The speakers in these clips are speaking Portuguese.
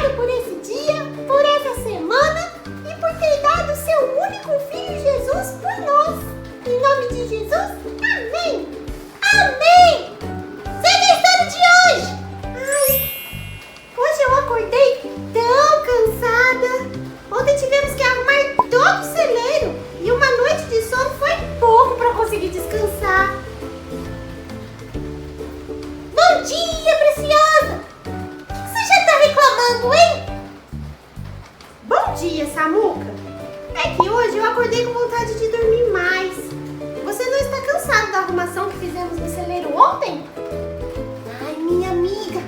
obrigado por esse dia, por essa semana e por ter dado seu único filho Jesus por nós. Em nome de Jesus, amém! Amém! Segue a história de hoje! Ai, hoje eu acordei tão cansada. Ontem tivemos que arrumar todo o celeiro e uma noite de sono foi pouco para conseguir descansar. Bom dia, preciosa! O que você já tá reclamando, hein? Bom dia, Samuca. É que hoje eu acordei com vontade de dormir mais. Você não está cansado da arrumação que fizemos no celeiro ontem? Ai, minha amiga,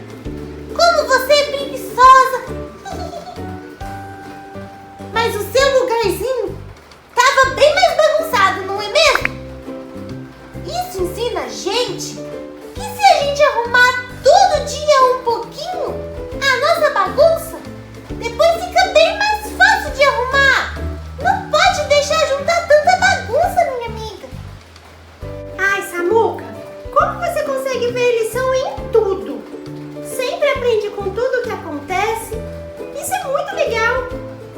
como você é preguiçosa! Mas o seu lugarzinho estava bem mais bagunçado, não é mesmo? Isso ensina a gente que se a gente arrumar todo dia um pouquinho, a nossa bagunça depois fica bem mais fácil de arrumar. Não pode deixar juntar tanta bagunça, minha amiga. Ai, Samuca, como você consegue ver lição em tudo? Sempre aprende com tudo o que acontece. Isso é muito legal.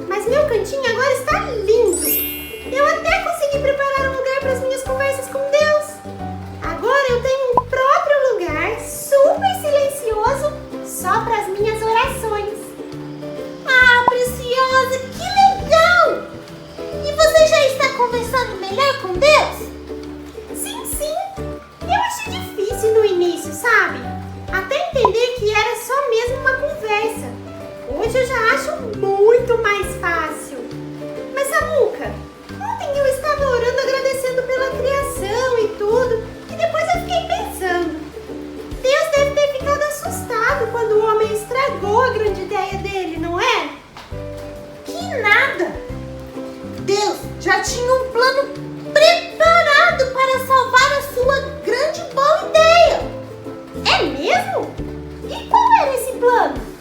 Mas meu cantinho agora está lindo. Eu até consegui preparar um lugar para as minhas conversas com Deus. Agora eu tenho um próprio lugar super silencioso só para as minhas orações. Ah, preciosa, que legal! E você já está conversando melhor com Deus? Sim, sim. Eu achei difícil no início, sabe? Até entender que era só mesmo uma conversa. Hoje eu já acho muito mais fácil. Mas, Samuca, ontem eu estava orando agradecendo pela criação e tudo. E depois eu fiquei pensando. Deus deve ter ficado assustado quando o homem estragou a grande ideia dele, não é? Que nada! Deus já tinha um plano preparado para salvar a sua grande boa ideia. É mesmo? E qual era esse plano?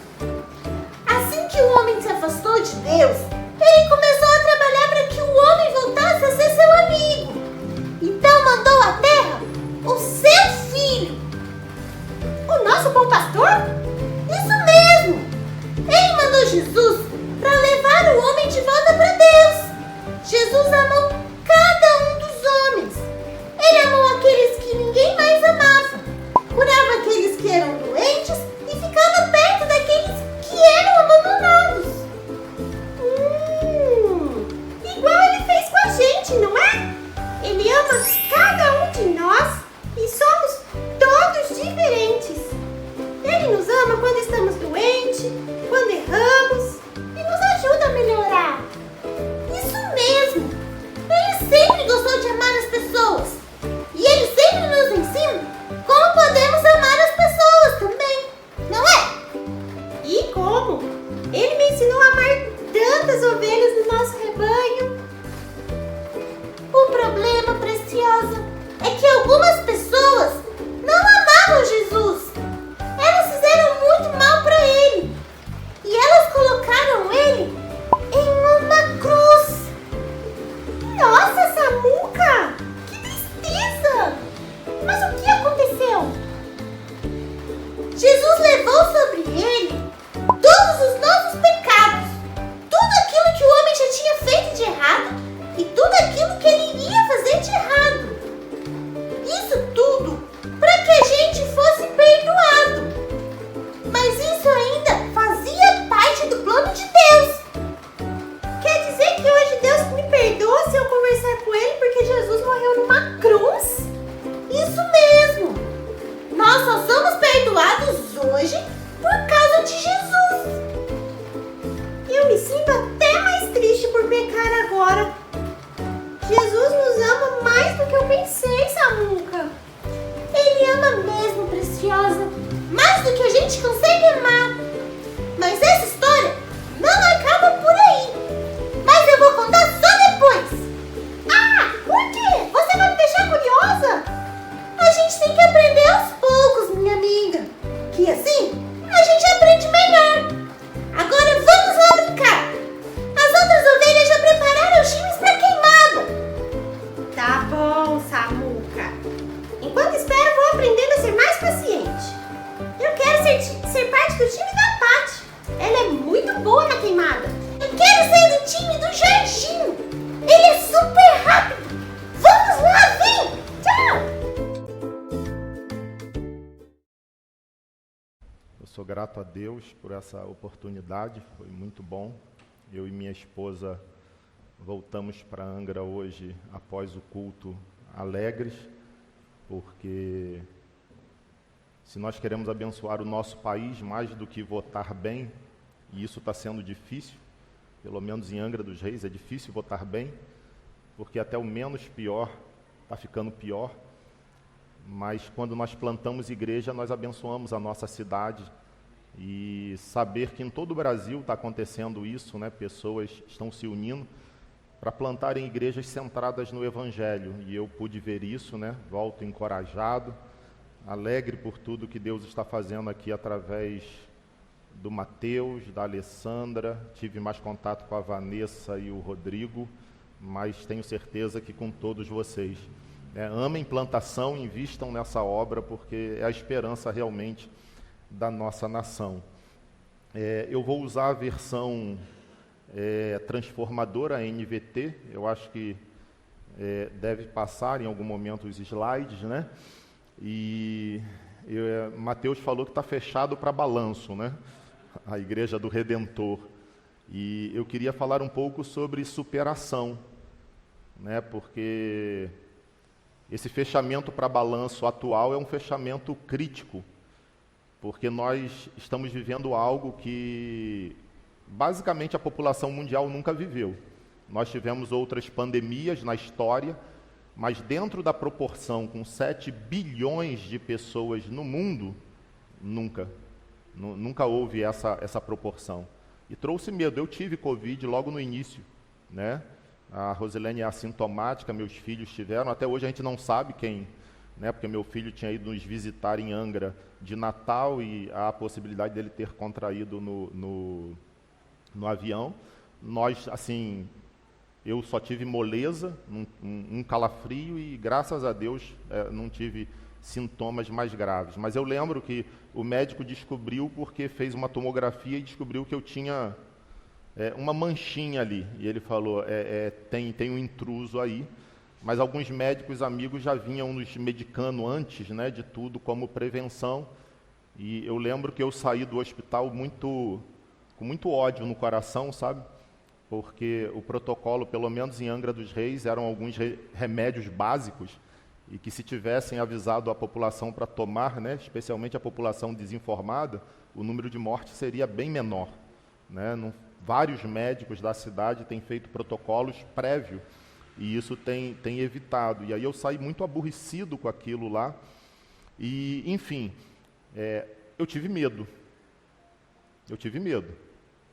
Assim que o homem se afastou de Deus, ele começou a trabalhar para que o homem voltasse a ser seu amigo. Então mandou à terra o seu filho. O nosso bom pastor? Isso mesmo! Ele mandou Jesus para levar o homem de volta para Deus. Jesus amou cada um dos homens. Ele amou aqueles que ninguém mais amava. Curava aqueles que eram doentes e ficava perto daqueles que eram abandonados. Igual ele fez com a gente, não é? Ele ama cada um de nós e somos todos diferentes. Ele nos ama quando estamos doentes, quando erramos e nos ajuda a melhorar. Isso mesmo! Ele sempre gostou de amar as pessoas e ele sempre nos ensina como podemos amar as pessoas também, não é? E como? Ele me ensinou a amar tantas ovelhas do nosso rebanho. O problema, preciosa, é que algumas pessoas não amavam Jesus. Elas fizeram muito mal para ele. E elas colocaram ele em uma cruz. Nossa, Samuca! Que tristeza! Mas o que aconteceu? Jesus levou sobre ele todos os nossos pecados. Tudo aquilo que o homem já tinha feito de errado e tudo aquilo que ele iria fazer de errado. Isso teimada. Eu quero ser do time do Jorginho. Ele é super rápido. Vamos lá, vem. Tchau. Eu sou grato a Deus por essa oportunidade, foi muito bom. Eu e minha esposa voltamos para Angra hoje, após o culto, alegres, porque se nós queremos abençoar o nosso país mais do que votar bem, e isso está sendo difícil, pelo menos em Angra dos Reis é difícil votar bem, porque até o menos pior está ficando pior, mas quando nós plantamos igreja, nós abençoamos a nossa cidade, e saber que em todo o Brasil está acontecendo isso, né? Pessoas estão se unindo para plantarem igrejas centradas no Evangelho, e eu pude ver isso, né? Volto encorajado, alegre por tudo que Deus está fazendo aqui através do Mateus, da Alessandra. Tive mais contato com a Vanessa e o Rodrigo, mas tenho certeza que com todos vocês. Amem plantação, invistam nessa obra, porque é a esperança realmente da nossa nação. Eu vou usar a versão transformadora NVT, eu acho que deve passar em algum momento os slides, né? E Mateus falou que está fechado para balanço, né? A Igreja do Redentor. E eu queria falar um pouco sobre superação, né? Porque esse fechamento para balanço atual é um fechamento crítico, porque nós estamos vivendo algo que basicamente a população mundial nunca viveu. Nós tivemos outras pandemias na história, mas dentro da proporção com 7 bilhões de pessoas no mundo, nunca houve essa proporção. E trouxe medo. Eu tive Covid logo no início, né? A Rosilene é assintomática, meus filhos tiveram, até hoje a gente não sabe quem, né? Porque meu filho tinha ido nos visitar em Angra de Natal e há a possibilidade dele ter contraído no avião. Nós, assim, eu só tive moleza, um calafrio e, graças a Deus, não tive sintomas mais graves. Mas eu lembro que o médico descobriu porque fez uma tomografia e descobriu que eu tinha uma manchinha ali. E ele falou, tem um intruso aí. Mas alguns médicos amigos já vinham nos medicando antes, né, de tudo, como prevenção. E eu lembro que eu saí do hospital com muito ódio no coração, sabe? Porque o protocolo, pelo menos em Angra dos Reis, eram alguns remédios básicos e que se tivessem avisado a população para tomar, né, especialmente a população desinformada, o número de mortes seria bem menor, né? Vários médicos da cidade têm feito protocolos prévios e isso tem evitado. E aí eu saí muito aborrecido com aquilo lá e, enfim, eu tive medo. Eu tive medo.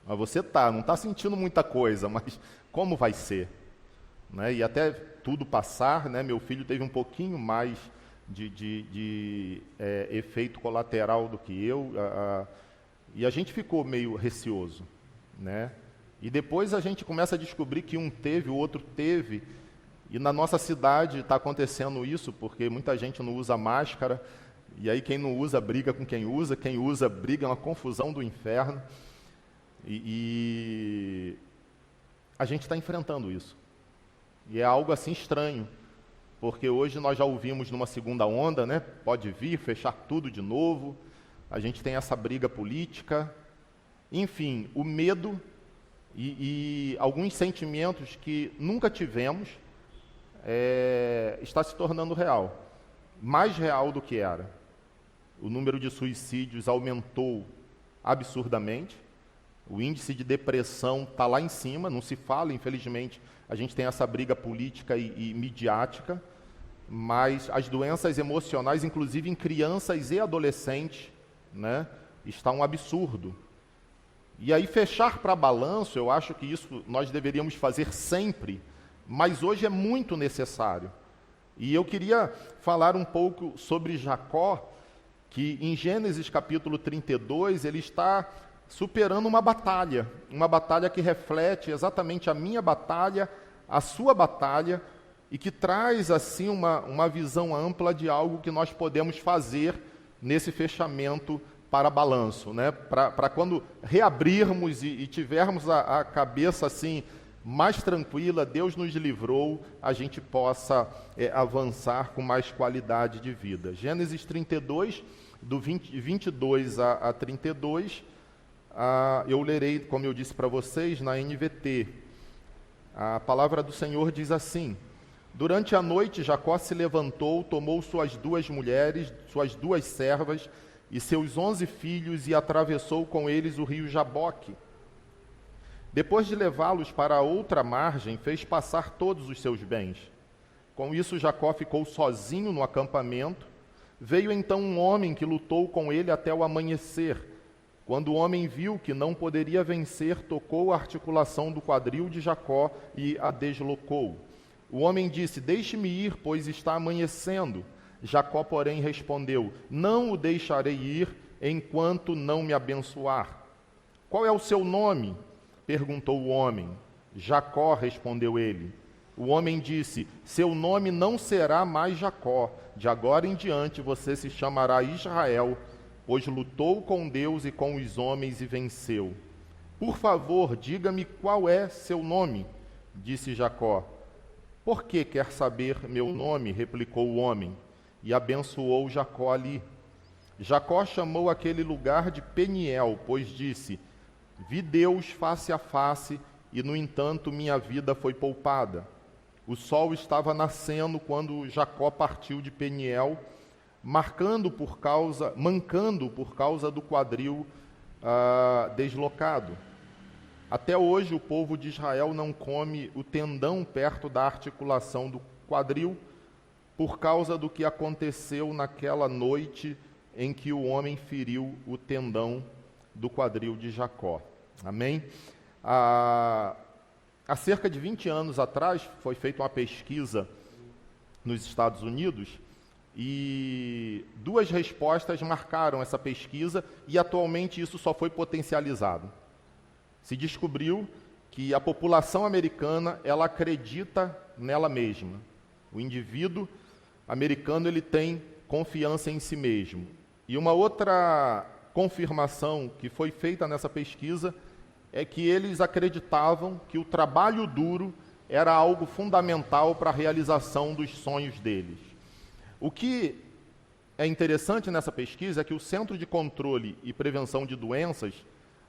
Mas você não está sentindo muita coisa, mas como vai ser? Né? E até tudo passar, né? Meu filho teve um pouquinho mais de efeito colateral do que eu, e a gente ficou meio receoso, né? E depois a gente começa a descobrir que um teve, o outro teve, e na nossa cidade está acontecendo isso, porque muita gente não usa máscara, e aí quem não usa briga com quem usa briga, é uma confusão do inferno. E a gente está enfrentando isso. E é algo assim estranho, porque hoje nós já ouvimos numa segunda onda, né? Pode vir, fechar tudo de novo, a gente tem essa briga política, enfim, o medo e alguns sentimentos que nunca tivemos está se tornando real, mais real do que era. O número de suicídios aumentou absurdamente, o índice de depressão está lá em cima, não se fala, infelizmente, a gente tem essa briga política e midiática, mas as doenças emocionais, inclusive em crianças e adolescentes, né, está um absurdo. E aí fechar para balanço, eu acho que isso nós deveríamos fazer sempre, mas hoje é muito necessário. E eu queria falar um pouco sobre Jacó, que em Gênesis capítulo 32, ele está superando uma batalha que reflete exatamente a minha batalha, a sua batalha, e que traz assim uma visão ampla de algo que nós podemos fazer nesse fechamento para balanço, né? Para quando reabrirmos e tivermos a cabeça assim mais tranquila, Deus nos livrou, a gente possa avançar com mais qualidade de vida. Gênesis 32, do 22 a 32, eu lerei, como eu disse para vocês, na NVT. A palavra do Senhor diz assim: durante a noite, Jacó se levantou, tomou suas 2 mulheres, suas 2 servas e seus 11 filhos e atravessou com eles o rio Jaboque. Depois de levá-los para a outra margem, fez passar todos os seus bens. Com isso, Jacó ficou sozinho no acampamento. Veio então um homem que lutou com ele até o amanhecer. Quando o homem viu que não poderia vencer, tocou a articulação do quadril de Jacó e a deslocou. O homem disse: deixe-me ir, pois está amanhecendo. Jacó, porém, respondeu: não o deixarei ir enquanto não me abençoar. Qual é o seu nome? Perguntou o homem. Jacó, respondeu ele. O homem disse: seu nome não será mais Jacó. De agora em diante você se chamará Israel, pois lutou com Deus e com os homens e venceu. Por favor, diga-me qual é seu nome, disse Jacó. Por que quer saber meu nome? Replicou o homem. E abençoou Jacó ali. Jacó chamou aquele lugar de Peniel, pois disse: vi Deus face a face, e no entanto minha vida foi poupada. O sol estava nascendo quando Jacó partiu de Peniel, mancando por causa do quadril deslocado. Até hoje o povo de Israel não come o tendão perto da articulação do quadril, por causa do que aconteceu naquela noite em que o homem feriu o tendão do quadril de Jacó. Amém? Há cerca de 20 anos atrás foi feita uma pesquisa nos Estados Unidos e 2 respostas marcaram essa pesquisa e atualmente isso só foi potencializado. Se descobriu que a população americana, ela acredita nela mesma. O indivíduo americano, ele tem confiança em si mesmo. E uma outra confirmação que foi feita nessa pesquisa é que eles acreditavam que o trabalho duro era algo fundamental para a realização dos sonhos deles. O que é interessante nessa pesquisa é que o Centro de Controle e Prevenção de Doenças,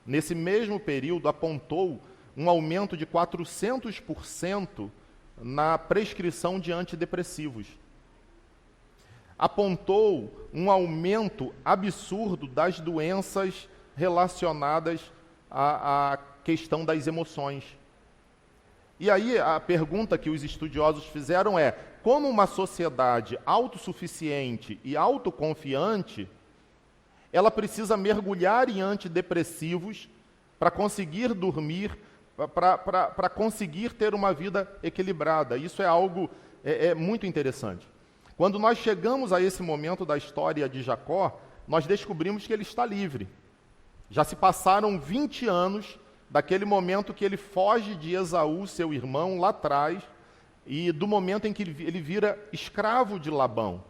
nesse mesmo período, apontou um aumento de 400% na prescrição de antidepressivos. Apontou um aumento absurdo das doenças relacionadas à questão das emoções. E aí a pergunta que os estudiosos fizeram é: como uma sociedade autossuficiente e autoconfiante, ela precisa mergulhar em antidepressivos para conseguir dormir, para conseguir ter uma vida equilibrada? Isso é algo muito interessante. Quando nós chegamos a esse momento da história de Jacó, nós descobrimos que ele está livre. Já se passaram 20 anos daquele momento que ele foge de Esaú, seu irmão, lá atrás, e do momento em que ele vira escravo de Labão.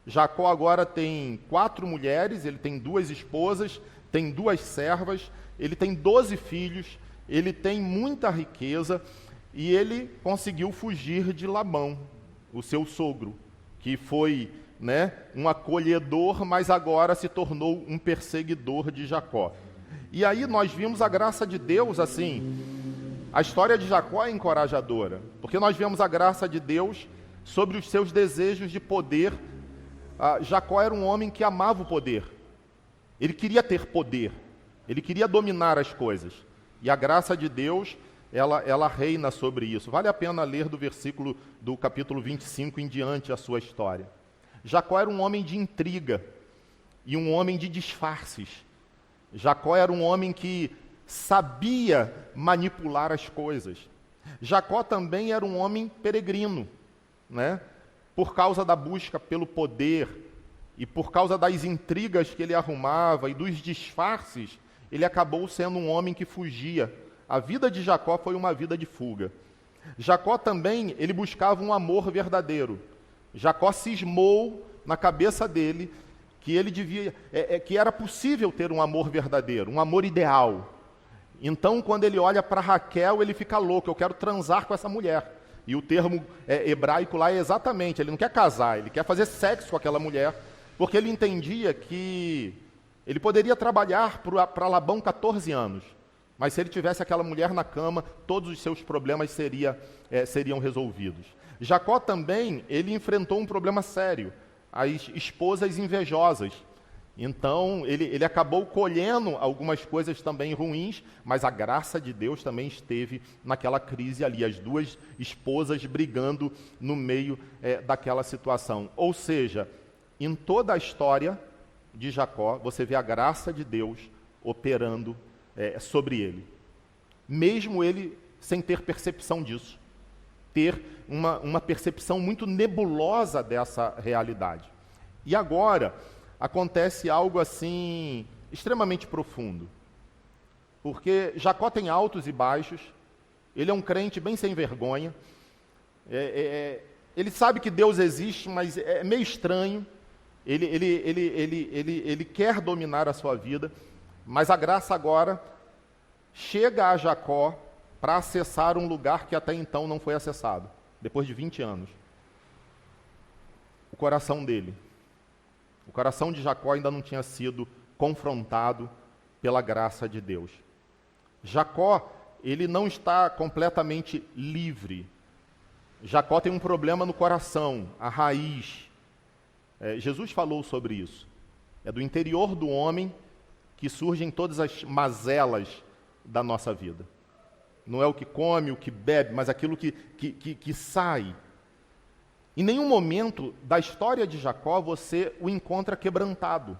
Jacó agora tem 4 mulheres, ele tem 2 esposas, tem 2 servas, ele tem 12 filhos, ele tem muita riqueza, e ele conseguiu fugir de Labão, o seu sogro, que foi, um acolhedor, mas agora se tornou um perseguidor de Jacó. E aí nós vimos a graça de Deus, assim, a história de Jacó é encorajadora, porque nós vemos a graça de Deus sobre os seus desejos de poder. Jacó era um homem que amava o poder, ele queria ter poder, ele queria dominar as coisas, e a graça de Deus, ela reina sobre isso. Vale a pena ler do capítulo 25 em diante a sua história. Jacó era um homem de intriga e um homem de disfarces. Jacó era um homem que sabia manipular as coisas. Jacó também era um homem peregrino, por causa da busca pelo poder e por causa das intrigas que ele arrumava e dos disfarces, ele acabou sendo um homem que fugia. A vida de Jacó foi uma vida de fuga. Jacó também, ele buscava um amor verdadeiro. Jacó cismou na cabeça dele que ele devia, que era possível ter um amor verdadeiro, um amor ideal. Então, quando ele olha para Raquel, ele fica louco, eu quero transar com essa mulher. E o termo hebraico lá é exatamente, ele não quer casar, ele quer fazer sexo com aquela mulher, porque ele entendia que ele poderia trabalhar para Labão 14 anos, mas se ele tivesse aquela mulher na cama, todos os seus problemas seriam resolvidos. Jacó também, ele enfrentou um problema sério, as esposas invejosas. Então, ele acabou colhendo algumas coisas também ruins, mas a graça de Deus também esteve naquela crise ali, as duas esposas brigando no meio daquela situação. Ou seja, em toda a história de Jacó, você vê a graça de Deus operando sobre ele. Mesmo ele sem ter percepção disso, ter uma percepção muito nebulosa dessa realidade. E agora acontece algo assim extremamente profundo, porque Jacó tem altos e baixos, ele é um crente bem sem vergonha, ele sabe que Deus existe, mas é meio estranho, ele quer dominar a sua vida, mas a graça agora chega a Jacó para acessar um lugar que até então não foi acessado, depois de 20 anos. O coração dele. O coração de Jacó ainda não tinha sido confrontado pela graça de Deus. Jacó, ele não está completamente livre. Jacó tem um problema no coração, a raiz. Jesus falou sobre isso. É do interior do homem que surgem todas as mazelas da nossa vida. Não é o que come, o que bebe, mas aquilo que sai. Em nenhum momento da história de Jacó você o encontra quebrantado,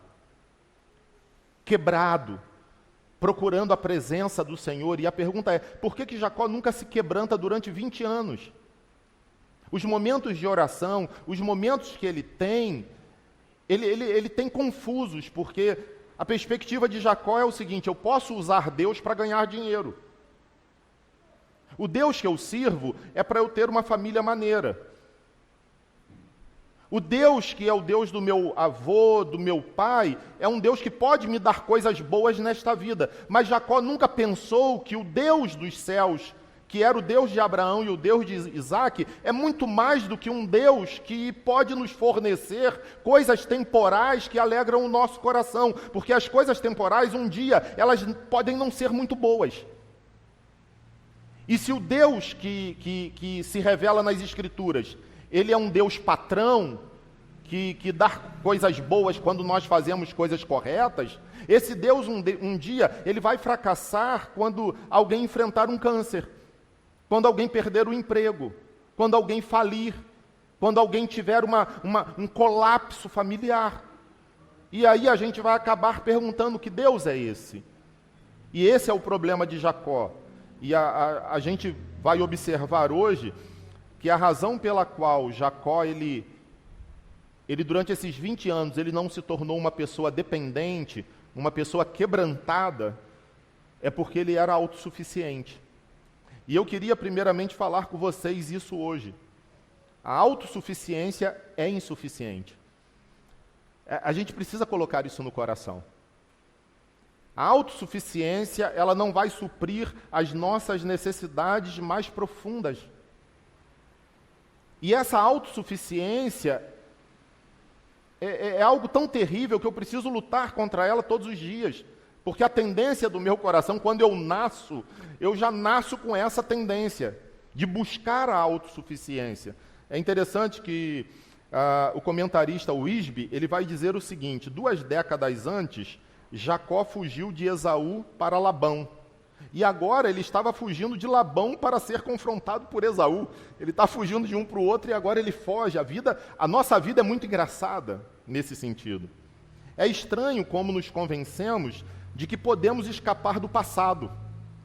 quebrado, procurando a presença do Senhor. E a pergunta é, por que Jacó nunca se quebranta durante 20 anos? Os momentos de oração, os momentos que ele tem confusos, porque a perspectiva de Jacó é o seguinte: eu posso usar Deus para ganhar dinheiro. O Deus que eu sirvo é para eu ter uma família maneira. O Deus que é o Deus do meu avô, do meu pai, é um Deus que pode me dar coisas boas nesta vida. Mas Jacó nunca pensou que o Deus dos céus, que era o Deus de Abraão e o Deus de Isaac, é muito mais do que um Deus que pode nos fornecer coisas temporais que alegram o nosso coração. Porque as coisas temporais, um dia, elas podem não ser muito boas. E se o Deus que se revela nas Escrituras, ele é um Deus patrão, que dá coisas boas quando nós fazemos coisas corretas, esse Deus um dia, ele vai fracassar quando alguém enfrentar um câncer, quando alguém perder o emprego, quando alguém falir, quando alguém tiver um colapso familiar. E aí a gente vai acabar perguntando que Deus é esse. E esse é o problema de Jacó. E a gente vai observar hoje que a razão pela qual Jacó, ele durante esses 20 anos, ele não se tornou uma pessoa dependente, uma pessoa quebrantada, é porque ele era autossuficiente. E eu queria primeiramente falar com vocês isso hoje. A autossuficiência é insuficiente. A gente precisa colocar isso no coração. A autossuficiência, ela não vai suprir as nossas necessidades mais profundas. E essa autossuficiência é algo tão terrível que eu preciso lutar contra ela todos os dias. Porque a tendência do meu coração, quando eu nasço, eu já nasço com essa tendência de buscar a autossuficiência. É interessante que o comentarista Wisby, ele vai dizer o seguinte: 2 décadas antes, Jacó fugiu de Esaú para Labão. E agora ele estava fugindo de Labão para ser confrontado por Esaú. Ele está fugindo de um para o outro e agora ele foge. A nossa vida é muito engraçada nesse sentido. É estranho como nos convencemos de que podemos escapar do passado.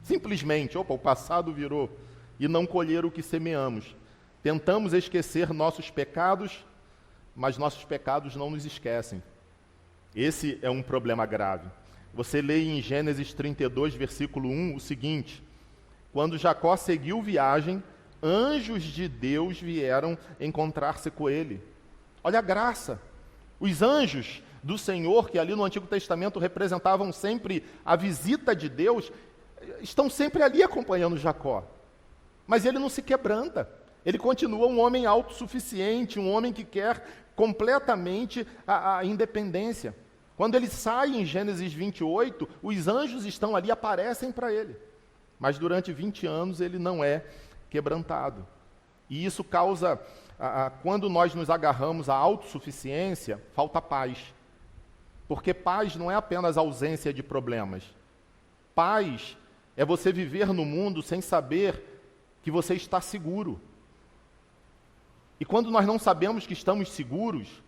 Simplesmente, o passado virou, e não colher o que semeamos. Tentamos esquecer nossos pecados, mas nossos pecados não nos esquecem. Esse é um problema grave. Você lê em Gênesis 32, versículo 1, o seguinte: quando Jacó seguiu viagem, anjos de Deus vieram encontrar-se com ele. Olha a graça. Os anjos do Senhor, que ali no Antigo Testamento representavam sempre a visita de Deus, estão sempre ali acompanhando Jacó. Mas ele não se quebranta. Ele continua um homem autossuficiente, um homem que quer completamente a independência. Quando ele sai em Gênesis 28, os anjos estão ali, aparecem para ele. Mas durante 20 anos ele não é quebrantado. E isso causa, quando nós nos agarramos à autossuficiência, falta paz. Porque paz não é apenas ausência de problemas. Paz é você viver no mundo sem saber que você está seguro. E quando nós não sabemos que estamos seguros,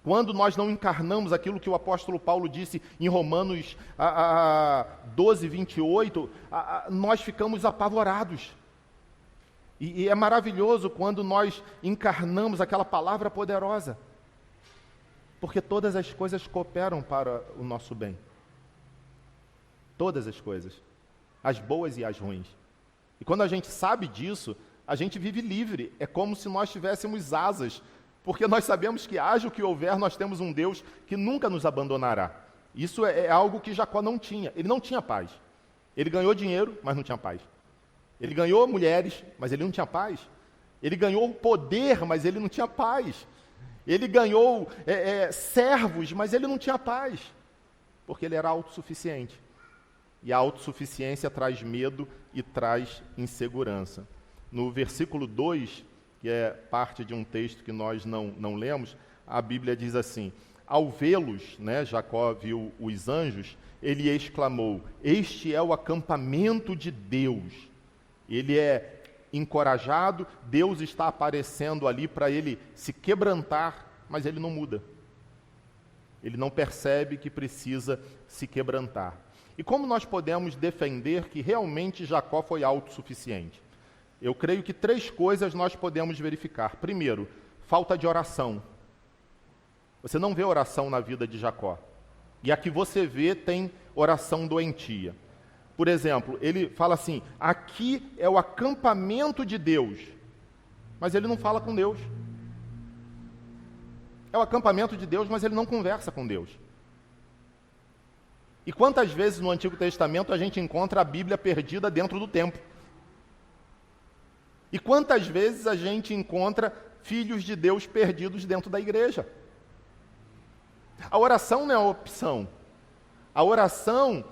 quando nós não encarnamos aquilo que o apóstolo Paulo disse em Romanos 12, 28, nós ficamos apavorados. E é maravilhoso quando nós encarnamos aquela palavra poderosa. Porque todas as coisas cooperam para o nosso bem. Todas as coisas. As boas e as ruins. E quando a gente sabe disso, a gente vive livre. É como se nós tivéssemos asas. Porque nós sabemos que haja o que houver, nós temos um Deus que nunca nos abandonará. Isso é algo que Jacó não tinha. Ele não tinha paz. Ele ganhou dinheiro, mas não tinha paz. Ele ganhou mulheres, mas ele não tinha paz. Ele ganhou poder, mas ele não tinha paz. Ele ganhou servos, mas ele não tinha paz. Porque ele era autossuficiente. E a autossuficiência traz medo e traz insegurança. No versículo 2, que é parte de um texto que nós não lemos, a Bíblia diz assim: ao vê-los, Jacó viu os anjos, ele exclamou: este é o acampamento de Deus. Ele é encorajado, Deus está aparecendo ali para ele se quebrantar, mas ele não muda. Ele não percebe que precisa se quebrantar. E como nós podemos defender que realmente Jacó foi autossuficiente? Eu creio que 3 coisas nós podemos verificar. Primeiro, falta de oração. Você não vê oração na vida de Jacó. E a que você vê tem oração doentia. Por exemplo, ele fala assim: aqui é o acampamento de Deus. Mas ele não fala com Deus. É o acampamento de Deus, mas ele não conversa com Deus. E quantas vezes no Antigo Testamento a gente encontra a Bíblia perdida dentro do templo? E quantas vezes a gente encontra filhos de Deus perdidos dentro da igreja? A oração não é uma opção. A oração,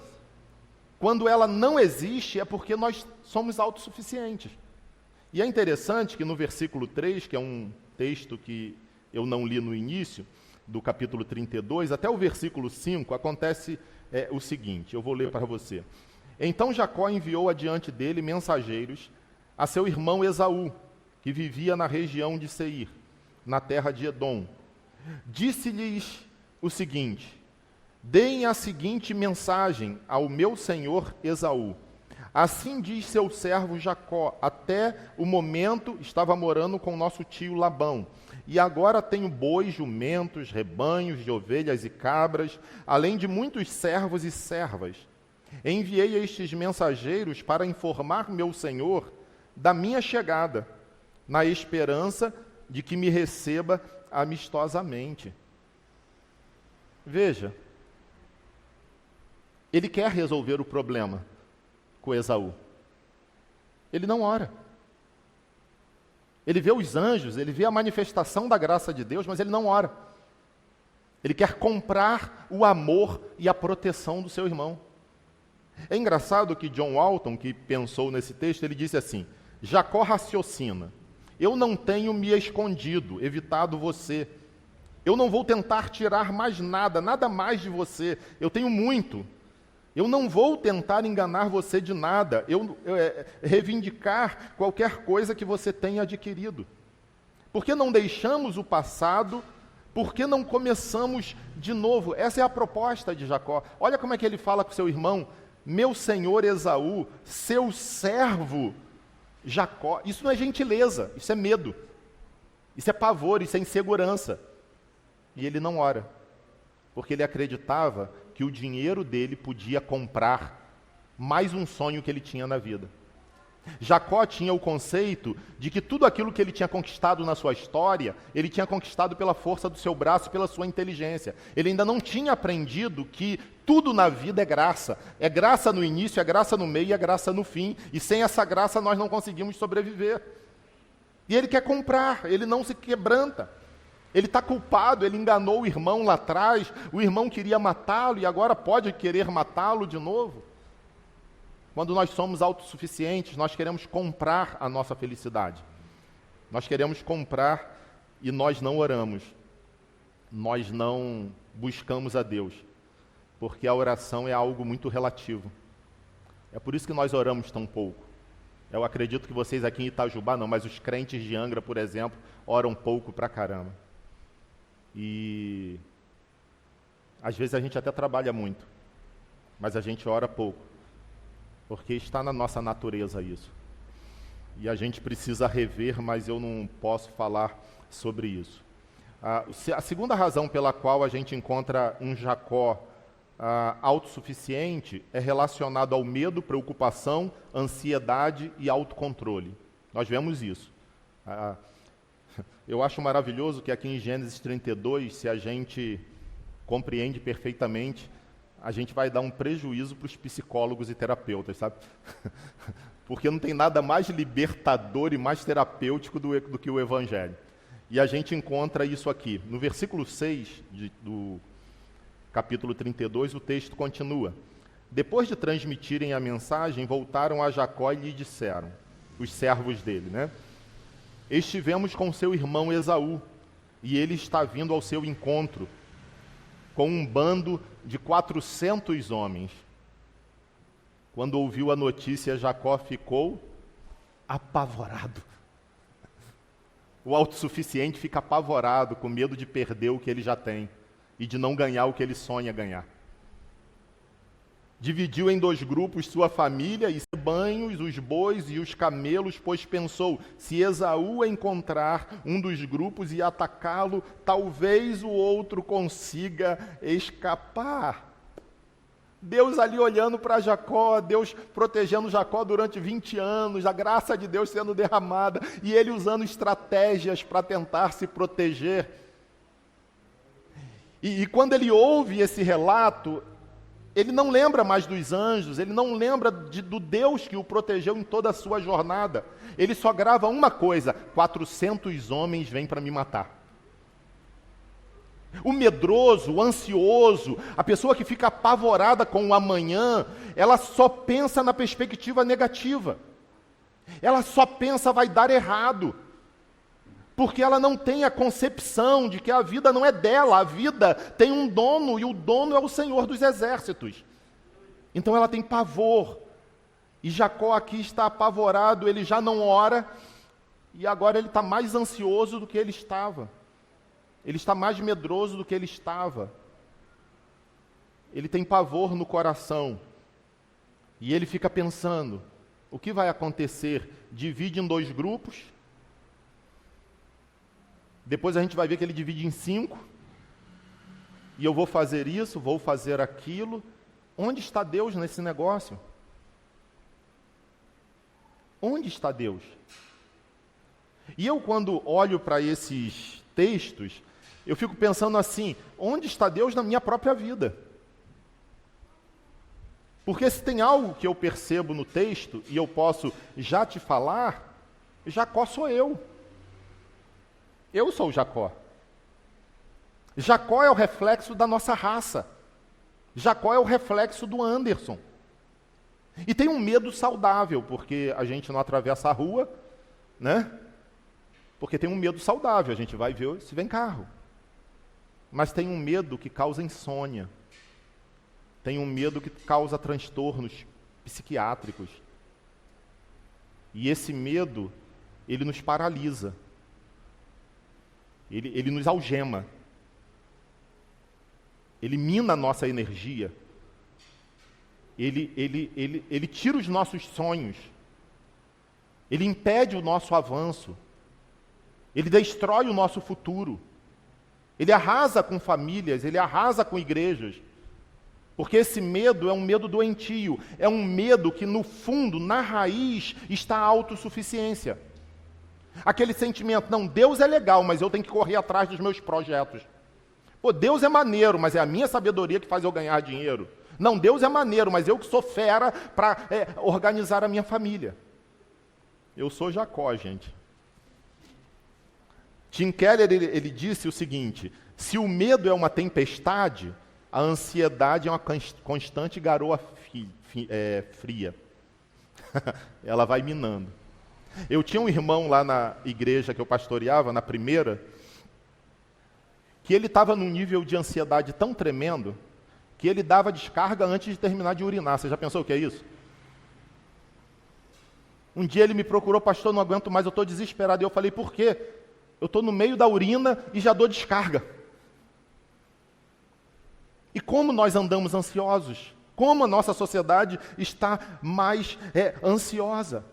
quando ela não existe, é porque nós somos autossuficientes. E é interessante que no versículo 3, que é um texto que eu não li no início, do capítulo 32, até o versículo 5, acontece o seguinte, eu vou ler para você. Então Jacó enviou adiante dele mensageiros a seu irmão Esaú, que vivia na região de Seir, na terra de Edom. Disse-lhes o seguinte: deem a seguinte mensagem ao meu senhor Esaú. Assim diz seu servo Jacó: até o momento estava morando com nosso tio Labão, e agora tenho bois, jumentos, rebanhos de ovelhas e cabras, além de muitos servos e servas. Enviei estes mensageiros para informar meu senhor da minha chegada, na esperança de que me receba amistosamente. Veja, ele quer resolver o problema com Esaú. Ele não ora. Ele vê os anjos, ele vê a manifestação da graça de Deus, mas ele não ora. Ele quer comprar o amor e a proteção do seu irmão. É engraçado que John Walton, que pensou nesse texto, ele disse assim: Jacó raciocina: eu não tenho me escondido, evitado você. Eu não vou tentar tirar mais nada, nada mais de você. Eu tenho muito. Eu não vou tentar enganar você de nada. Reivindicar qualquer coisa que você tenha adquirido. Por que não deixamos o passado? Por que não começamos de novo? Essa é a proposta de Jacó. Olha como é que ele fala com seu irmão: meu senhor Esaú, seu servo Jacó. Isso não é gentileza, isso é medo. Isso é pavor, isso é insegurança. E ele não ora, porque ele acreditava que o dinheiro dele podia comprar mais um sonho que ele tinha na vida. Jacó tinha o conceito de que tudo aquilo que ele tinha conquistado na sua história, ele tinha conquistado pela força do seu braço, pela sua inteligência. Ele ainda não tinha aprendido que tudo na vida é graça. É graça no início, é graça no meio, é graça no fim. E sem essa graça nós não conseguimos sobreviver. E ele quer comprar, ele não se quebranta. Ele está culpado, ele enganou o irmão lá atrás, o irmão queria matá-lo e agora pode querer matá-lo de novo. Quando nós somos autossuficientes, nós queremos comprar a nossa felicidade. Nós queremos comprar e nós não oramos. Nós não buscamos a Deus, porque a oração é algo muito relativo. É por isso que nós oramos tão pouco. Eu acredito que vocês aqui em Itajubá não, mas os crentes de Angra, por exemplo, oram pouco pra caramba. E às vezes a gente até trabalha muito, mas a gente ora pouco, porque está na nossa natureza isso. E a gente precisa rever, mas eu não posso falar sobre isso. A segunda razão pela qual a gente encontra um Jacó autossuficiente é relacionado ao medo, preocupação, ansiedade e autocontrole. Nós vemos isso. Eu acho maravilhoso que aqui em Gênesis 32, se a gente compreende perfeitamente, a gente vai dar um prejuízo para os psicólogos e terapeutas, sabe? Porque não tem nada mais libertador e mais terapêutico do que o Evangelho. E a gente encontra isso aqui. No versículo 6 do capítulo 32, o texto continua. Depois de transmitirem a mensagem, voltaram a Jacó e lhe disseram, os servos dele, né? Estivemos com seu irmão Esaú, e ele está vindo ao seu encontro, com um bando de 400 homens. Quando ouviu a notícia, Jacó ficou apavorado. O autossuficiente fica apavorado, com medo de perder o que ele já tem, e de não ganhar o que ele sonha ganhar. Dividiu em 2 grupos sua família, e rebanhos, os bois e os camelos, pois pensou, se Esaú encontrar um dos grupos e atacá-lo, talvez o outro consiga escapar. Deus ali olhando para Jacó, Deus protegendo Jacó durante 20 anos, a graça de Deus sendo derramada, e ele usando estratégias para tentar se proteger. E quando ele ouve esse relato, ele não lembra mais dos anjos, ele não lembra do Deus que o protegeu em toda a sua jornada. Ele só grava uma coisa, 400 homens vêm para me matar. O medroso, o ansioso, a pessoa que fica apavorada com o amanhã, ela só pensa na perspectiva negativa. Ela só pensa vai dar errado. Porque ela não tem a concepção de que a vida não é dela, a vida tem um dono, e o dono é o Senhor dos Exércitos. Então ela tem pavor. E Jacó aqui está apavorado, ele já não ora, e agora ele está mais ansioso do que ele estava. Ele está mais medroso do que ele estava. Ele tem pavor no coração. E ele fica pensando, o que vai acontecer? Divide em 2 grupos. Depois a gente vai ver que ele divide em 5. E eu vou fazer isso, vou fazer aquilo. Onde está Deus nesse negócio? Onde está Deus? E eu, quando olho para esses textos, eu fico pensando assim, onde está Deus na minha própria vida? Porque se tem algo que eu percebo no texto, e eu posso já te falar, Jacó sou eu. Eu sou Jacó. Jacó é o reflexo da nossa raça. Jacó é o reflexo do Anderson. E tem um medo saudável, porque a gente não atravessa a rua, né? Porque tem um medo saudável, a gente vai ver se vem carro. Mas tem um medo que causa insônia. Tem um medo que causa transtornos psiquiátricos. E esse medo, ele nos paralisa. Ele nos algema. Ele mina a nossa energia. Ele tira os nossos sonhos. Ele impede o nosso avanço. Ele destrói o nosso futuro. Ele arrasa com famílias, ele arrasa com igrejas. Porque esse medo é um medo doentio, é um medo que no fundo, na raiz, está a autossuficiência. Aquele sentimento, não, Deus é legal, mas eu tenho que correr atrás dos meus projetos. Pô, Deus é maneiro, mas é a minha sabedoria que faz eu ganhar dinheiro. Não, Deus é maneiro, mas eu que sou fera para organizar a minha família. Eu sou Jacó, gente. Tim Keller, ele disse o seguinte, se o medo é uma tempestade, a ansiedade é uma constante garoa fria. Ela vai minando. Eu tinha um irmão lá na igreja que eu pastoreava, na primeira, que ele estava num nível de ansiedade tão tremendo que ele dava descarga antes de terminar de urinar. Você já pensou o que é isso? Um dia ele me procurou, pastor, não aguento mais, eu estou desesperado. E eu falei, por quê? Eu estou no meio da urina e já dou descarga. E como nós andamos ansiosos? Como a nossa sociedade está mais ansiosa?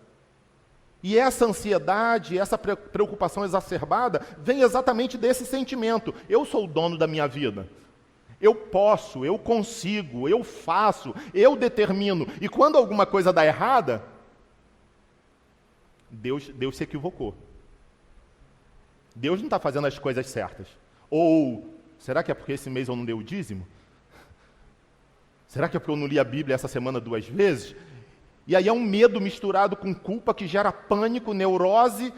E essa ansiedade, essa preocupação exacerbada, vem exatamente desse sentimento. Eu sou o dono da minha vida. Eu posso, eu consigo, eu faço, eu determino. E quando alguma coisa dá errada, Deus se equivocou. Deus não está fazendo as coisas certas. Ou, será que é porque esse mês eu não dei o dízimo? Será que é porque eu não li a Bíblia essa semana 2 vezes? E aí é um medo misturado com culpa que gera pânico, neurose,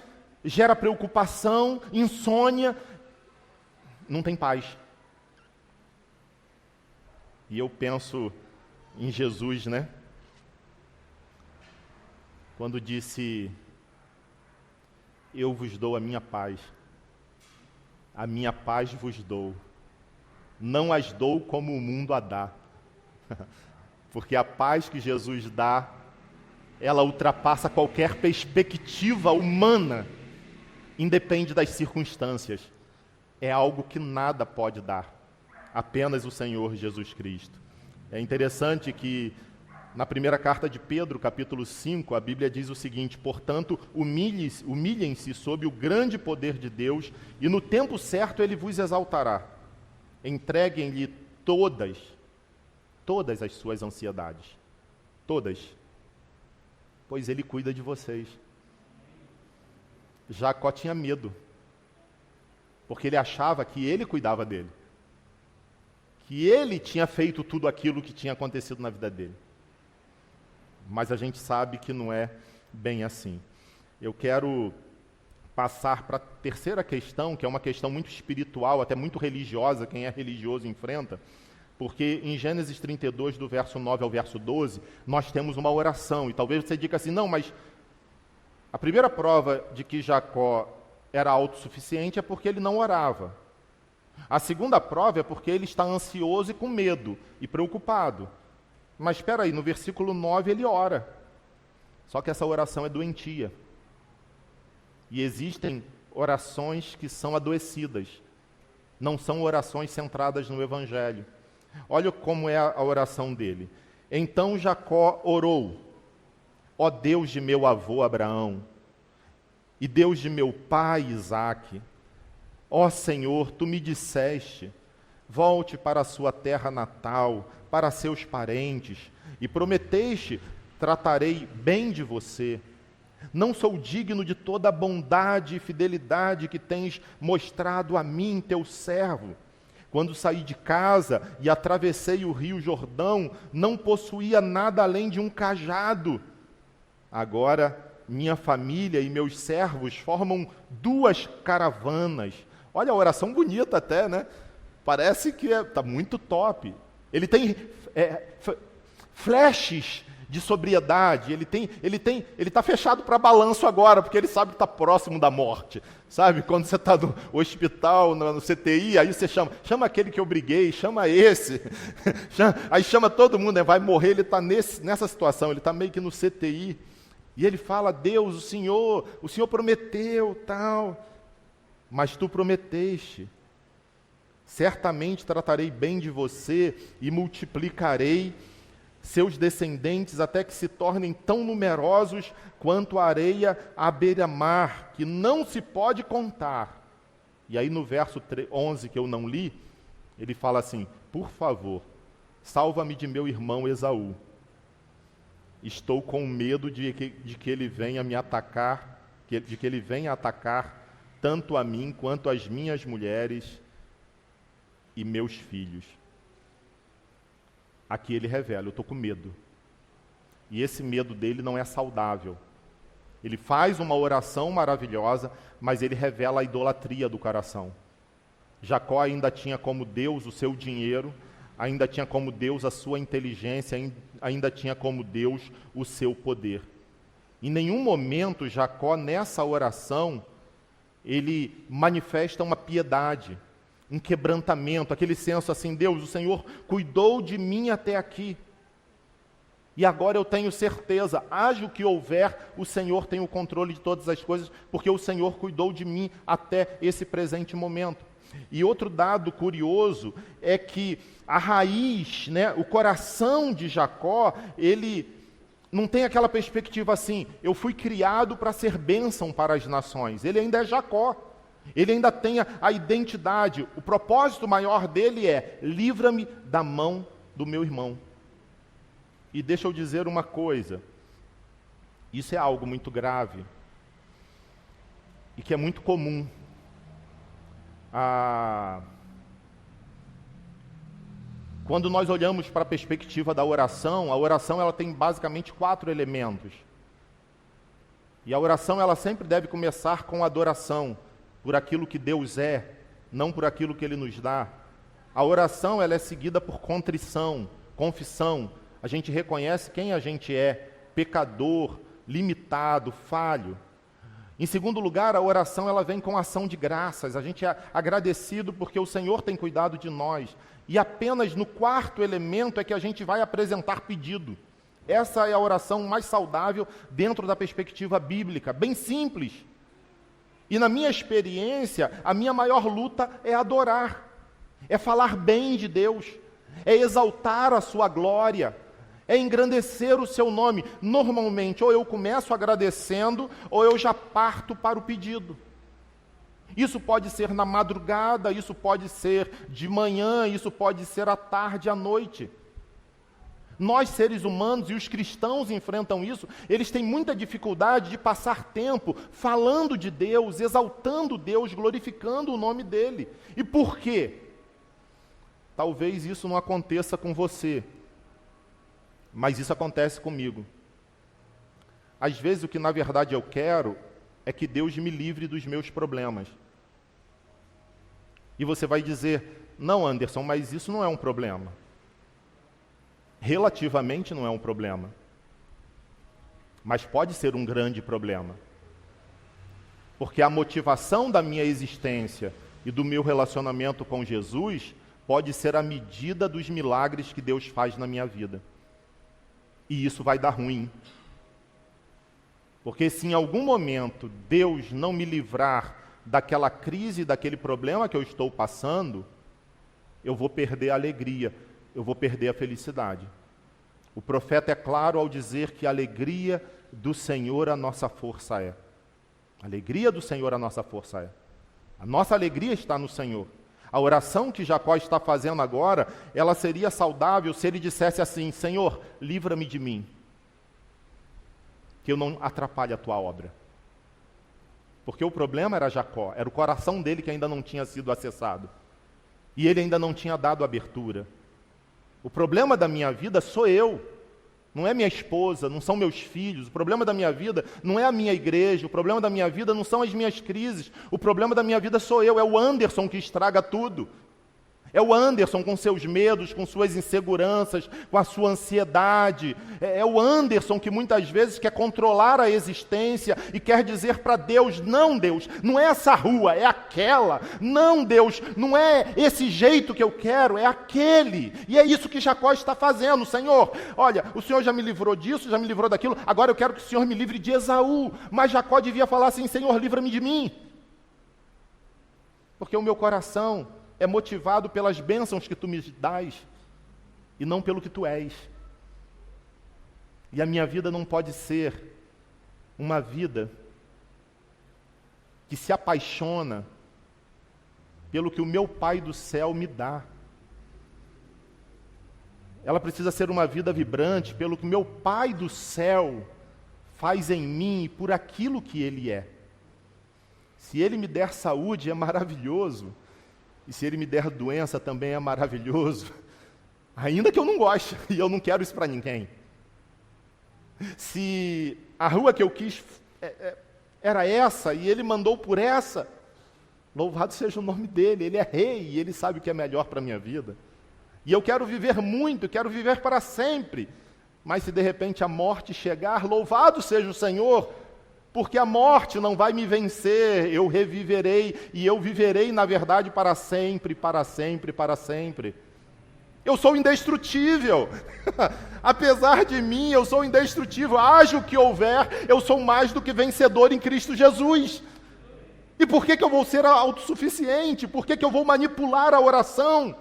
gera preocupação, insônia. Não tem paz. E eu penso em Jesus, né? Quando disse, eu vos dou a minha paz vos dou. Não as dou como o mundo a dá. Porque a paz que Jesus dá, ela ultrapassa qualquer perspectiva humana, independe das circunstâncias. É algo que nada pode dar, apenas o Senhor Jesus Cristo. É interessante que na primeira carta de Pedro, capítulo 5, a Bíblia diz o seguinte, portanto, humilhem-se sob o grande poder de Deus, e no tempo certo Ele vos exaltará. Entreguem-lhe todas as suas ansiedades. Todas. Pois Ele cuida de vocês. Jacó tinha medo, porque ele achava que ele cuidava dele. Que ele tinha feito tudo aquilo que tinha acontecido na vida dele. Mas a gente sabe que não é bem assim. Eu quero passar para a terceira questão, que é uma questão muito espiritual, até muito religiosa, quem é religioso enfrenta, porque em Gênesis 32, do verso 9 ao verso 12, nós temos uma oração, e talvez você diga assim, não, mas a primeira prova de que Jacó era autossuficiente é porque ele não orava. A segunda prova é porque ele está ansioso e com medo, e preocupado. Mas espera aí, no versículo 9 ele ora. Só que essa oração é doentia. E existem orações que são adoecidas. Não são orações centradas no Evangelho. Olha como é a oração dele. Então Jacó orou. Ó Deus de meu avô Abraão, e Deus de meu pai Isaque, ó Senhor, tu me disseste, volte para a sua terra natal, para seus parentes, e prometeste, tratarei bem de você. Não sou digno de toda a bondade e fidelidade que tens mostrado a mim, teu servo. Quando saí de casa e atravessei o rio Jordão, não possuía nada além de um cajado. Agora, minha família e meus servos formam 2 caravanas. Olha a oração bonita até, né? Parece que está muito top. Ele tem flashes de sobriedade, ele está fechado para balanço agora, porque ele sabe que está próximo da morte. Sabe, quando você está no hospital, no CTI, aí você chama aquele que eu briguei, chama esse, aí chama todo mundo, vai morrer, ele está nessa situação, ele está meio que no CTI, e ele fala, Deus, o Senhor prometeu, tal, mas tu prometeste, certamente tratarei bem de você e multiplicarei seus descendentes até que se tornem tão numerosos quanto a areia à beira-mar, que não se pode contar. E aí no verso 11, que eu não li, ele fala assim, por favor, salva-me de meu irmão Esaú. Estou com medo de que ele venha me atacar, de que ele venha atacar tanto a mim quanto as minhas mulheres e meus filhos. Aqui ele revela, eu estou com medo. E esse medo dele não é saudável. Ele faz uma oração maravilhosa, mas ele revela a idolatria do coração. Jacó ainda tinha como Deus o seu dinheiro, ainda tinha como Deus a sua inteligência, ainda tinha como Deus o seu poder. Em nenhum momento Jacó, nessa oração, ele manifesta uma piedade, um quebrantamento, aquele senso assim, Deus, o Senhor cuidou de mim até aqui. E agora eu tenho certeza, haja o que houver, o Senhor tem o controle de todas as coisas, porque o Senhor cuidou de mim até esse presente momento. E outro dado curioso é que a raiz, o coração de Jacó, ele não tem aquela perspectiva assim, eu fui criado para ser bênção para as nações. Ele ainda é Jacó, ele ainda tem a identidade, o propósito maior dele é, livra-me da mão do meu irmão. E deixa eu dizer uma coisa, isso é algo muito grave e que é muito comum. Quando nós olhamos para a perspectiva da oração, a oração ela tem basicamente 4 elementos. E a oração ela sempre deve começar com adoração por aquilo que Deus é, não por aquilo que Ele nos dá. A oração ela é seguida por contrição, confissão. A gente reconhece quem a gente é, pecador, limitado, falho. Em segundo lugar, a oração ela vem com ação de graças. A gente é agradecido porque o Senhor tem cuidado de nós. E apenas no 4º elemento é que a gente vai apresentar pedido. Essa é a oração mais saudável dentro da perspectiva bíblica, bem simples. E na minha experiência, a minha maior luta é adorar, é falar bem de Deus, é exaltar a sua glória, é engrandecer o seu nome. Normalmente, ou eu começo agradecendo, ou eu já parto para o pedido. Isso pode ser na madrugada, isso pode ser de manhã, isso pode ser à tarde, à noite. Nós, seres humanos, e os cristãos enfrentam isso, eles têm muita dificuldade de passar tempo falando de Deus, exaltando Deus, glorificando o nome dEle. E por quê? Talvez isso não aconteça com você, mas isso acontece comigo. Às vezes o que na verdade eu quero é que Deus me livre dos meus problemas. E você vai dizer, não, Anderson, mas isso não é um problema. Relativamente não é um problema. Mas pode ser um grande problema. Porque a motivação da minha existência e do meu relacionamento com Jesus pode ser a medida dos milagres que Deus faz na minha vida. E isso vai dar ruim. Porque se em algum momento Deus não me livrar daquela crise, daquele problema que eu estou passando, eu vou perder a alegria, eu vou perder a felicidade. O profeta é claro ao dizer que a alegria do Senhor a nossa força é. A alegria do Senhor a nossa força é. A nossa alegria está no Senhor. A oração que Jacó está fazendo agora, ela seria saudável se ele dissesse assim, Senhor, livra-me de mim, que eu não atrapalhe a tua obra. Porque o problema era Jacó, era o coração dele que ainda não tinha sido acessado. E ele ainda não tinha dado abertura. O problema da minha vida sou eu, não é minha esposa, não são meus filhos. O problema da minha vida não é a minha igreja, o problema da minha vida não são as minhas crises. O problema da minha vida sou eu, é o Anderson que estraga tudo. É o Anderson com seus medos, com suas inseguranças, com a sua ansiedade. É o Anderson que muitas vezes quer controlar a existência e quer dizer para Deus, não Deus, não é essa rua, é aquela. Não Deus, não é esse jeito que eu quero, é aquele. E é isso que Jacó está fazendo. Senhor, olha, o Senhor já me livrou disso, já me livrou daquilo, agora eu quero que o Senhor me livre de Esaú. Mas Jacó devia falar assim, Senhor, livra-me de mim. Porque o meu coração é motivado pelas bênçãos que tu me dás e não pelo que tu és. E a minha vida não pode ser uma vida que se apaixona pelo que o meu Pai do céu me dá. ela precisa ser uma vida vibrante pelo que meu Pai do céu faz em mim e por aquilo que Ele é. Se Ele me der saúde, é maravilhoso. E se Ele me der doença, também é maravilhoso. Ainda que eu não goste, e eu não quero isso para ninguém. Se a rua que eu quis era essa, e Ele mandou por essa, louvado seja o nome dEle, Ele é rei, e Ele sabe o que é melhor para a minha vida. E eu quero viver muito, quero viver para sempre. Mas se de repente a morte chegar, louvado seja o Senhor, porque a morte não vai me vencer, eu reviverei, e eu viverei, na verdade, para sempre, para sempre, para sempre. Eu sou indestrutível. Apesar de mim, eu sou indestrutível. Haja o que houver, eu sou mais do que vencedor em Cristo Jesus. E por que eu vou ser autossuficiente? Por que eu vou manipular a oração?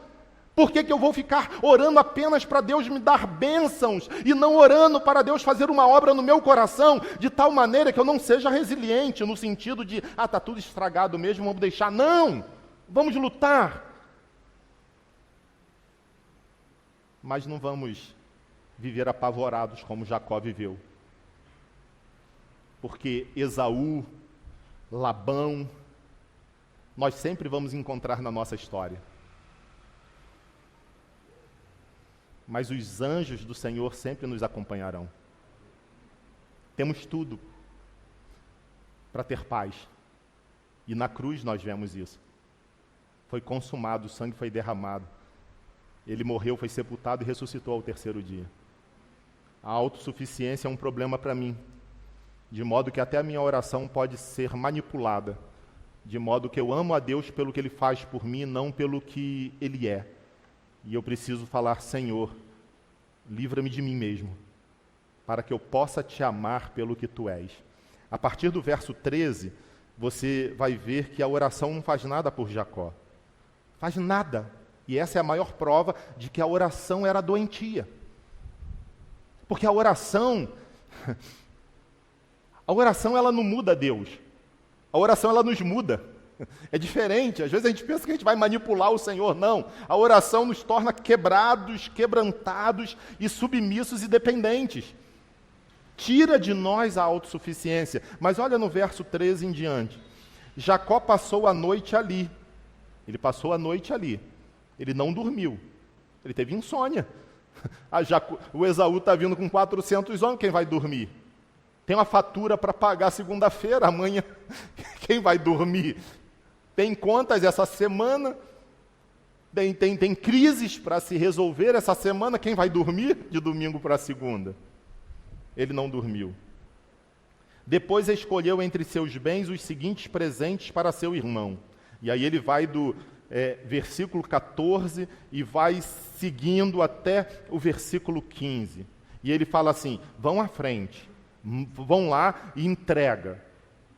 Por que eu vou ficar orando apenas para Deus me dar bênçãos e não orando para Deus fazer uma obra no meu coração, de tal maneira que eu não seja resiliente, no sentido de, está tudo estragado mesmo, vamos deixar. Não! Vamos lutar. Mas não vamos viver apavorados como Jacó viveu. Porque Esaú, Labão, nós sempre vamos encontrar na nossa história. Mas os anjos do Senhor sempre nos acompanharão. Temos tudo para ter paz. E na cruz nós vemos isso. Foi consumado, o sangue foi derramado. Ele morreu, foi sepultado e ressuscitou ao terceiro dia. A autossuficiência é um problema para mim, de modo que até a minha oração pode ser manipulada, de modo que eu amo a Deus pelo que Ele faz por mim, não pelo que Ele é. E eu preciso falar, Senhor, livra-me de mim mesmo, para que eu possa te amar pelo que Tu és. A partir do verso 13, você vai ver que a oração não faz nada por Jacó. Faz nada. E essa é a maior prova de que a oração era doentia. Porque a oração ela não muda Deus. A oração ela nos muda. É diferente. Às vezes a gente pensa que a gente vai manipular o Senhor. Não. A oração nos torna quebrados, quebrantados e submissos e dependentes. Tira de nós a autossuficiência. Mas olha no verso 13 em diante. Jacó passou a noite ali. Ele passou a noite ali. Ele não dormiu. Ele teve insônia. O Esaú está vindo com 400 homens. Quem vai dormir? Tem uma fatura para pagar segunda-feira, amanhã. Quem vai dormir? Tem contas essa semana, tem crises para se resolver essa semana, quem vai dormir de domingo para segunda? Ele não dormiu. Depois escolheu entre seus bens os seguintes presentes para seu irmão. E aí ele vai do versículo 14 e vai seguindo até o versículo 15. E ele fala assim, vão à frente, vão lá e entrega.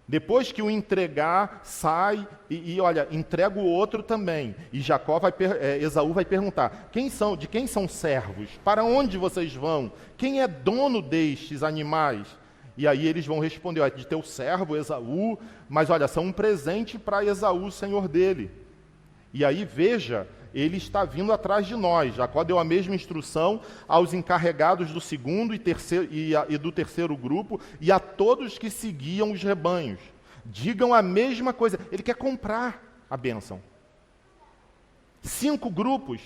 Depois que o entregar, sai e olha, entrega o outro também. E Esaú vai perguntar, de quem são servos? Para onde vocês vão? Quem é dono destes animais? E aí eles vão responder, de teu servo Esaú, mas olha, são um presente para Esaú, senhor dele. E aí veja, ele está vindo atrás de nós. Jacó deu a mesma instrução aos encarregados do segundo e do terceiro grupo e a todos que seguiam os rebanhos. Digam a mesma coisa. Ele quer comprar a bênção. 5 grupos.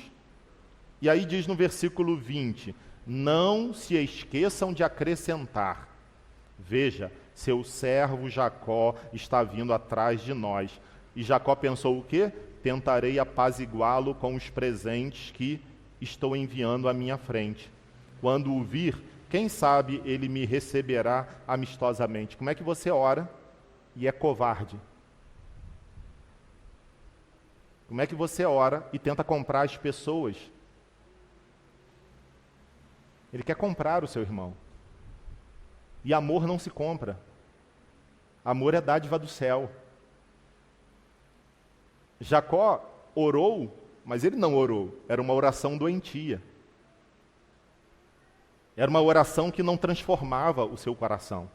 E aí diz no versículo 20, não se esqueçam de acrescentar. Veja, seu servo Jacó está vindo atrás de nós. E Jacó pensou o quê? Tentarei apaziguá-lo com os presentes que estou enviando à minha frente. Quando o vir, quem sabe ele me receberá amistosamente. Como é que você ora e é covarde? Como é que você ora e tenta comprar as pessoas? Ele quer comprar o seu irmão. E amor não se compra. Amor é dádiva do céu. Jacó orou, mas ele não orou. Era uma oração doentia. Era uma oração que não transformava o seu coração,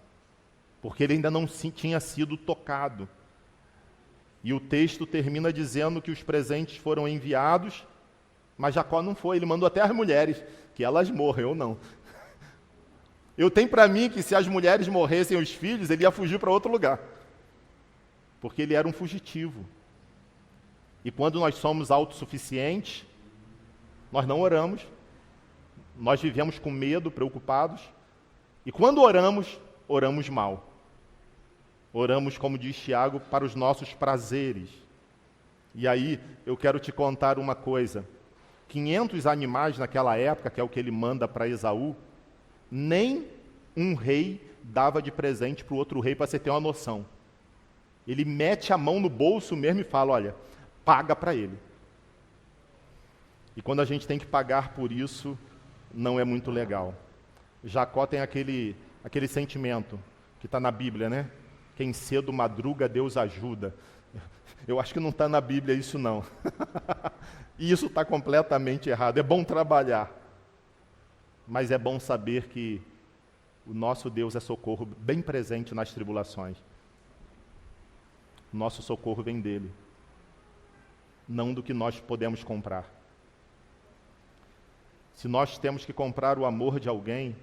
porque ele ainda não tinha sido tocado. E o texto termina dizendo que os presentes foram enviados, Mas Jacó não foi, ele mandou até as mulheres, que elas morram, eu não. Eu tenho para mim que se as mulheres morressem os filhos, ele ia fugir para outro lugar. Porque ele era um fugitivo. E quando nós somos autossuficientes, nós não oramos, nós vivemos com medo, preocupados, e quando oramos, oramos mal. Oramos, como diz Tiago, para os nossos prazeres. E aí, eu quero te contar uma coisa. 500 animais naquela época, que é o que ele manda para Esaú, nem um rei dava de presente para o outro rei, para você ter uma noção. Ele mete a mão no bolso mesmo e fala, olha, paga para ele. E quando a gente tem que pagar por isso, não é muito legal. Jacó tem aquele sentimento que está na Bíblia, né? Quem cedo madruga, Deus ajuda. Eu acho que não está na Bíblia isso não. E isso está completamente errado. É bom trabalhar, mas é bom saber que o nosso Deus é socorro bem presente nas tribulações. Nosso socorro vem dele, não do que nós podemos comprar. Se nós temos que comprar o amor de alguém,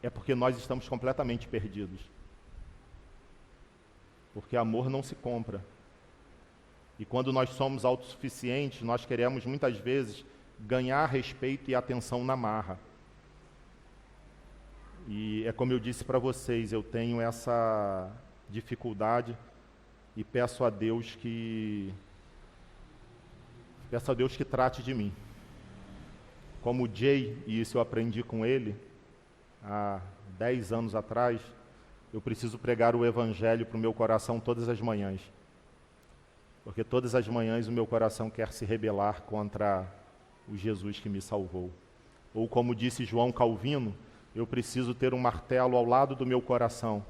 é porque nós estamos completamente perdidos. Porque amor não se compra. E quando nós somos autossuficientes, nós queremos muitas vezes ganhar respeito e atenção na marra. E é como eu disse para vocês, eu tenho essa dificuldade e peço a Deus que trate de mim. Como o Jay, e isso eu aprendi com ele há 10 anos atrás, eu preciso pregar o Evangelho para o meu coração todas as manhãs. Porque todas as manhãs o meu coração quer se rebelar contra o Jesus que me salvou. Ou como disse João Calvino, eu preciso ter um martelo ao lado do meu coração,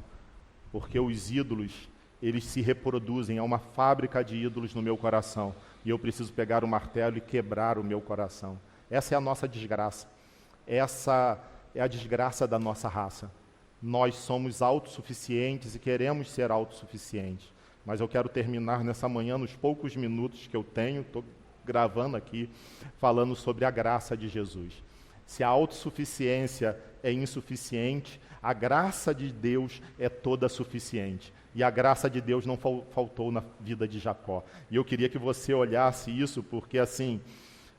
porque os ídolos, eles se reproduzem, há uma fábrica de ídolos no meu coração, e eu preciso pegar o martelo e quebrar o meu coração. Essa é a nossa desgraça. Essa é a desgraça da nossa raça. Nós somos autossuficientes e queremos ser autossuficientes. Mas eu quero terminar nessa manhã, nos poucos minutos que eu tenho, estou gravando aqui, falando sobre a graça de Jesus. Se a autossuficiência é insuficiente, a graça de Deus é toda suficiente. E a graça de Deus não faltou na vida de Jacó. E eu queria que você olhasse isso, porque assim,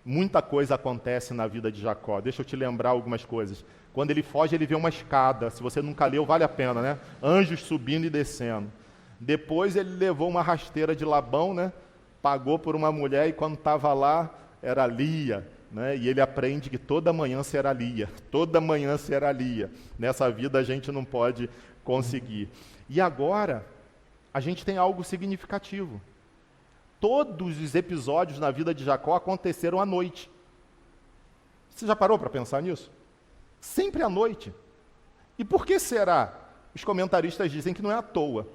muita coisa acontece na vida de Jacó. Deixa eu te lembrar algumas coisas. Quando ele foge, ele vê uma escada. Se você nunca leu, vale a pena, né? Anjos subindo e descendo. Depois ele levou uma rasteira de Labão, né? Pagou por uma mulher e quando estava lá, era Lia. Né? E ele aprende que toda manhã será Lia. Toda manhã será Lia. Nessa vida a gente não pode conseguir. E agora, a gente tem algo significativo. Todos os episódios na vida de Jacó aconteceram à noite. Você já parou para pensar nisso? Sempre à noite. E por que será? Os comentaristas dizem que não é à toa.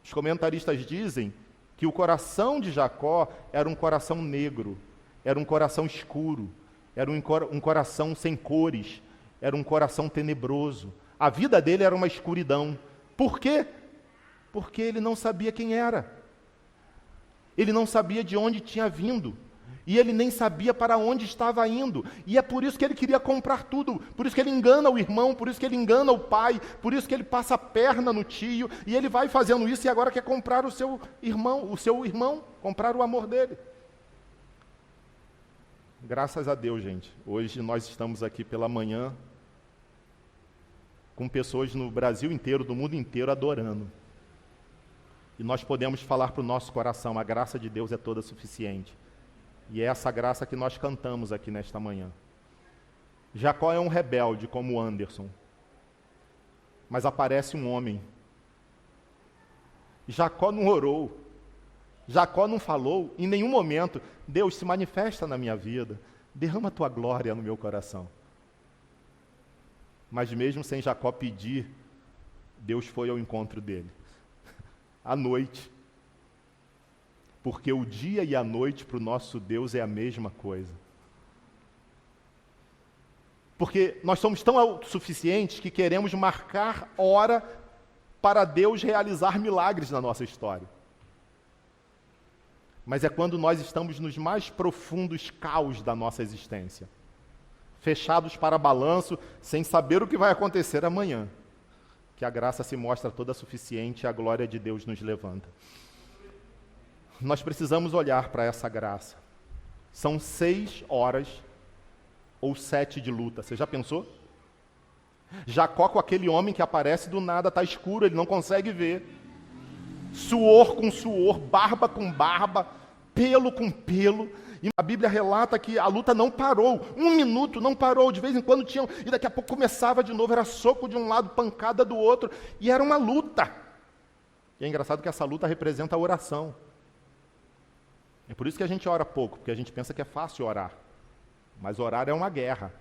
Os comentaristas dizem que o coração de Jacó era um coração negro, era um coração escuro, era um coração sem cores, era um coração tenebroso. A vida dele era uma escuridão. Por quê? Porque ele não sabia quem era. Ele não sabia de onde tinha vindo. E ele nem sabia para onde estava indo. E é por isso que ele queria comprar tudo. Por isso que ele engana o irmão, por isso que ele engana o pai, por isso que ele passa a perna no tio. E ele vai fazendo isso e agora quer comprar o seu irmão, comprar o amor dele. Graças a Deus, gente. Hoje nós estamos aqui pela manhã com pessoas no Brasil inteiro, do mundo inteiro, adorando. E nós podemos falar para o nosso coração, a graça de Deus é toda suficiente. E é essa graça que nós cantamos aqui nesta manhã. Jacó é um rebelde, como o Anderson. Mas aparece um homem. Jacó não orou. Jacó não falou em nenhum momento, Deus se manifesta na minha vida, derrama a tua glória no meu coração. Mas mesmo sem Jacó pedir, Deus foi ao encontro dele. À noite. Porque o dia e a noite para o nosso Deus é a mesma coisa. Porque nós somos tão autossuficientes que queremos marcar hora para Deus realizar milagres na nossa história. mas é quando nós estamos nos mais profundos caos da nossa existência, fechados para balanço, sem saber o que vai acontecer amanhã, que a graça se mostra toda suficiente e a glória de Deus nos levanta. Nós precisamos olhar para essa graça. São 6 horas ou 7 de luta. Você já pensou? Jacó com aquele homem que aparece do nada, está escuro, ele não consegue ver. Suor com suor, barba com barba, pelo com pelo. E a Bíblia relata que a luta não parou. 1 minuto não parou, de vez em quando tinha, e daqui a pouco começava de novo, era soco de um lado, pancada do outro, e era uma luta. E é engraçado que essa luta representa a oração. É por isso que a gente ora pouco, porque a gente pensa que é fácil orar. Mas orar é uma guerra.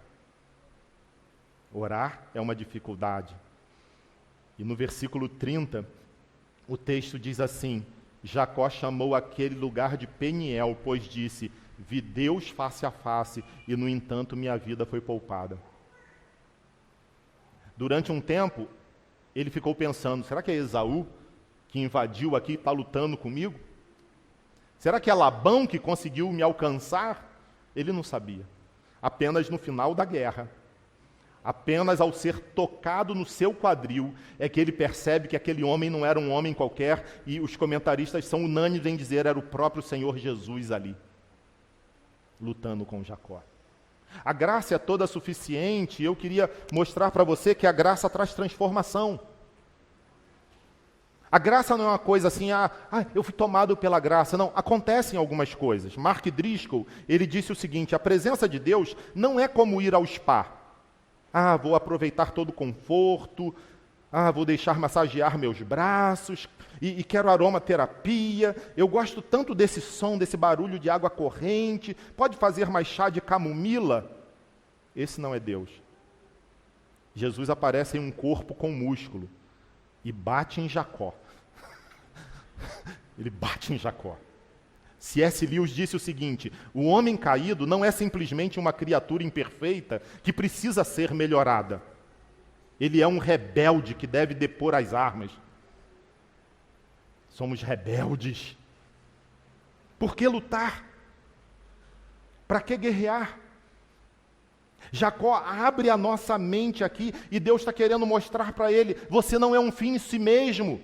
Orar é uma dificuldade. E no versículo 30, o texto diz assim: Jacó chamou aquele lugar de Peniel, pois disse: vi Deus face a face, e no entanto minha vida foi poupada. Durante um tempo, ele ficou pensando: será que é Esaú que invadiu aqui e está lutando comigo? Será que é Labão que conseguiu me alcançar? Ele não sabia. Apenas no final da guerra, apenas ao ser tocado no seu quadril, é que ele percebe que aquele homem não era um homem qualquer, e os comentaristas são unânimes em dizer era o próprio Senhor Jesus ali, lutando com Jacó. A graça é toda suficiente, e eu queria mostrar para você que a graça traz transformação. A graça não é uma coisa assim, eu fui tomado pela graça. Não, acontecem algumas coisas. Mark Driscoll, ele disse o seguinte: a presença de Deus não é como ir ao spa. Vou aproveitar todo o conforto, vou deixar massagear meus braços, e quero aromaterapia, eu gosto tanto desse som, desse barulho de água corrente, pode fazer mais chá de camomila? Esse não é Deus. Jesus aparece em um corpo com músculo, e bate em Jacó. Ele bate em Jacó. C.S. Lewis disse o seguinte: o homem caído não é simplesmente uma criatura imperfeita que precisa ser melhorada. Ele é um rebelde que deve depor as armas. Somos rebeldes. Por que lutar? Para que guerrear? Jacó abre a nossa mente aqui e Deus está querendo mostrar para ele: você não é um fim em si mesmo.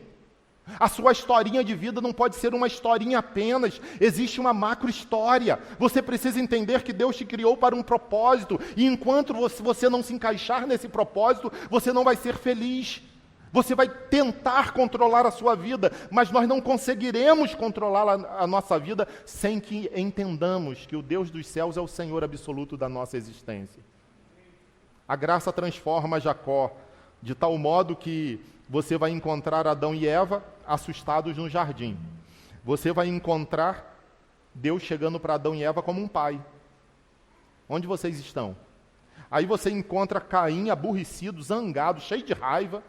A sua historinha de vida não pode ser uma historinha apenas, existe uma macro história. Você precisa entender que Deus te criou para um propósito, e enquanto você não se encaixar nesse propósito, você não vai ser feliz. Você vai tentar controlar a sua vida, mas nós não conseguiremos controlar a nossa vida sem que entendamos que o Deus dos céus é o Senhor absoluto da nossa existência. A graça transforma Jacó, de tal modo que você vai encontrar Adão e Eva assustados no jardim. Você vai encontrar Deus chegando para Adão e Eva como um pai. Onde vocês estão? Aí você encontra Caim aborrecido, zangado, cheio de raiva,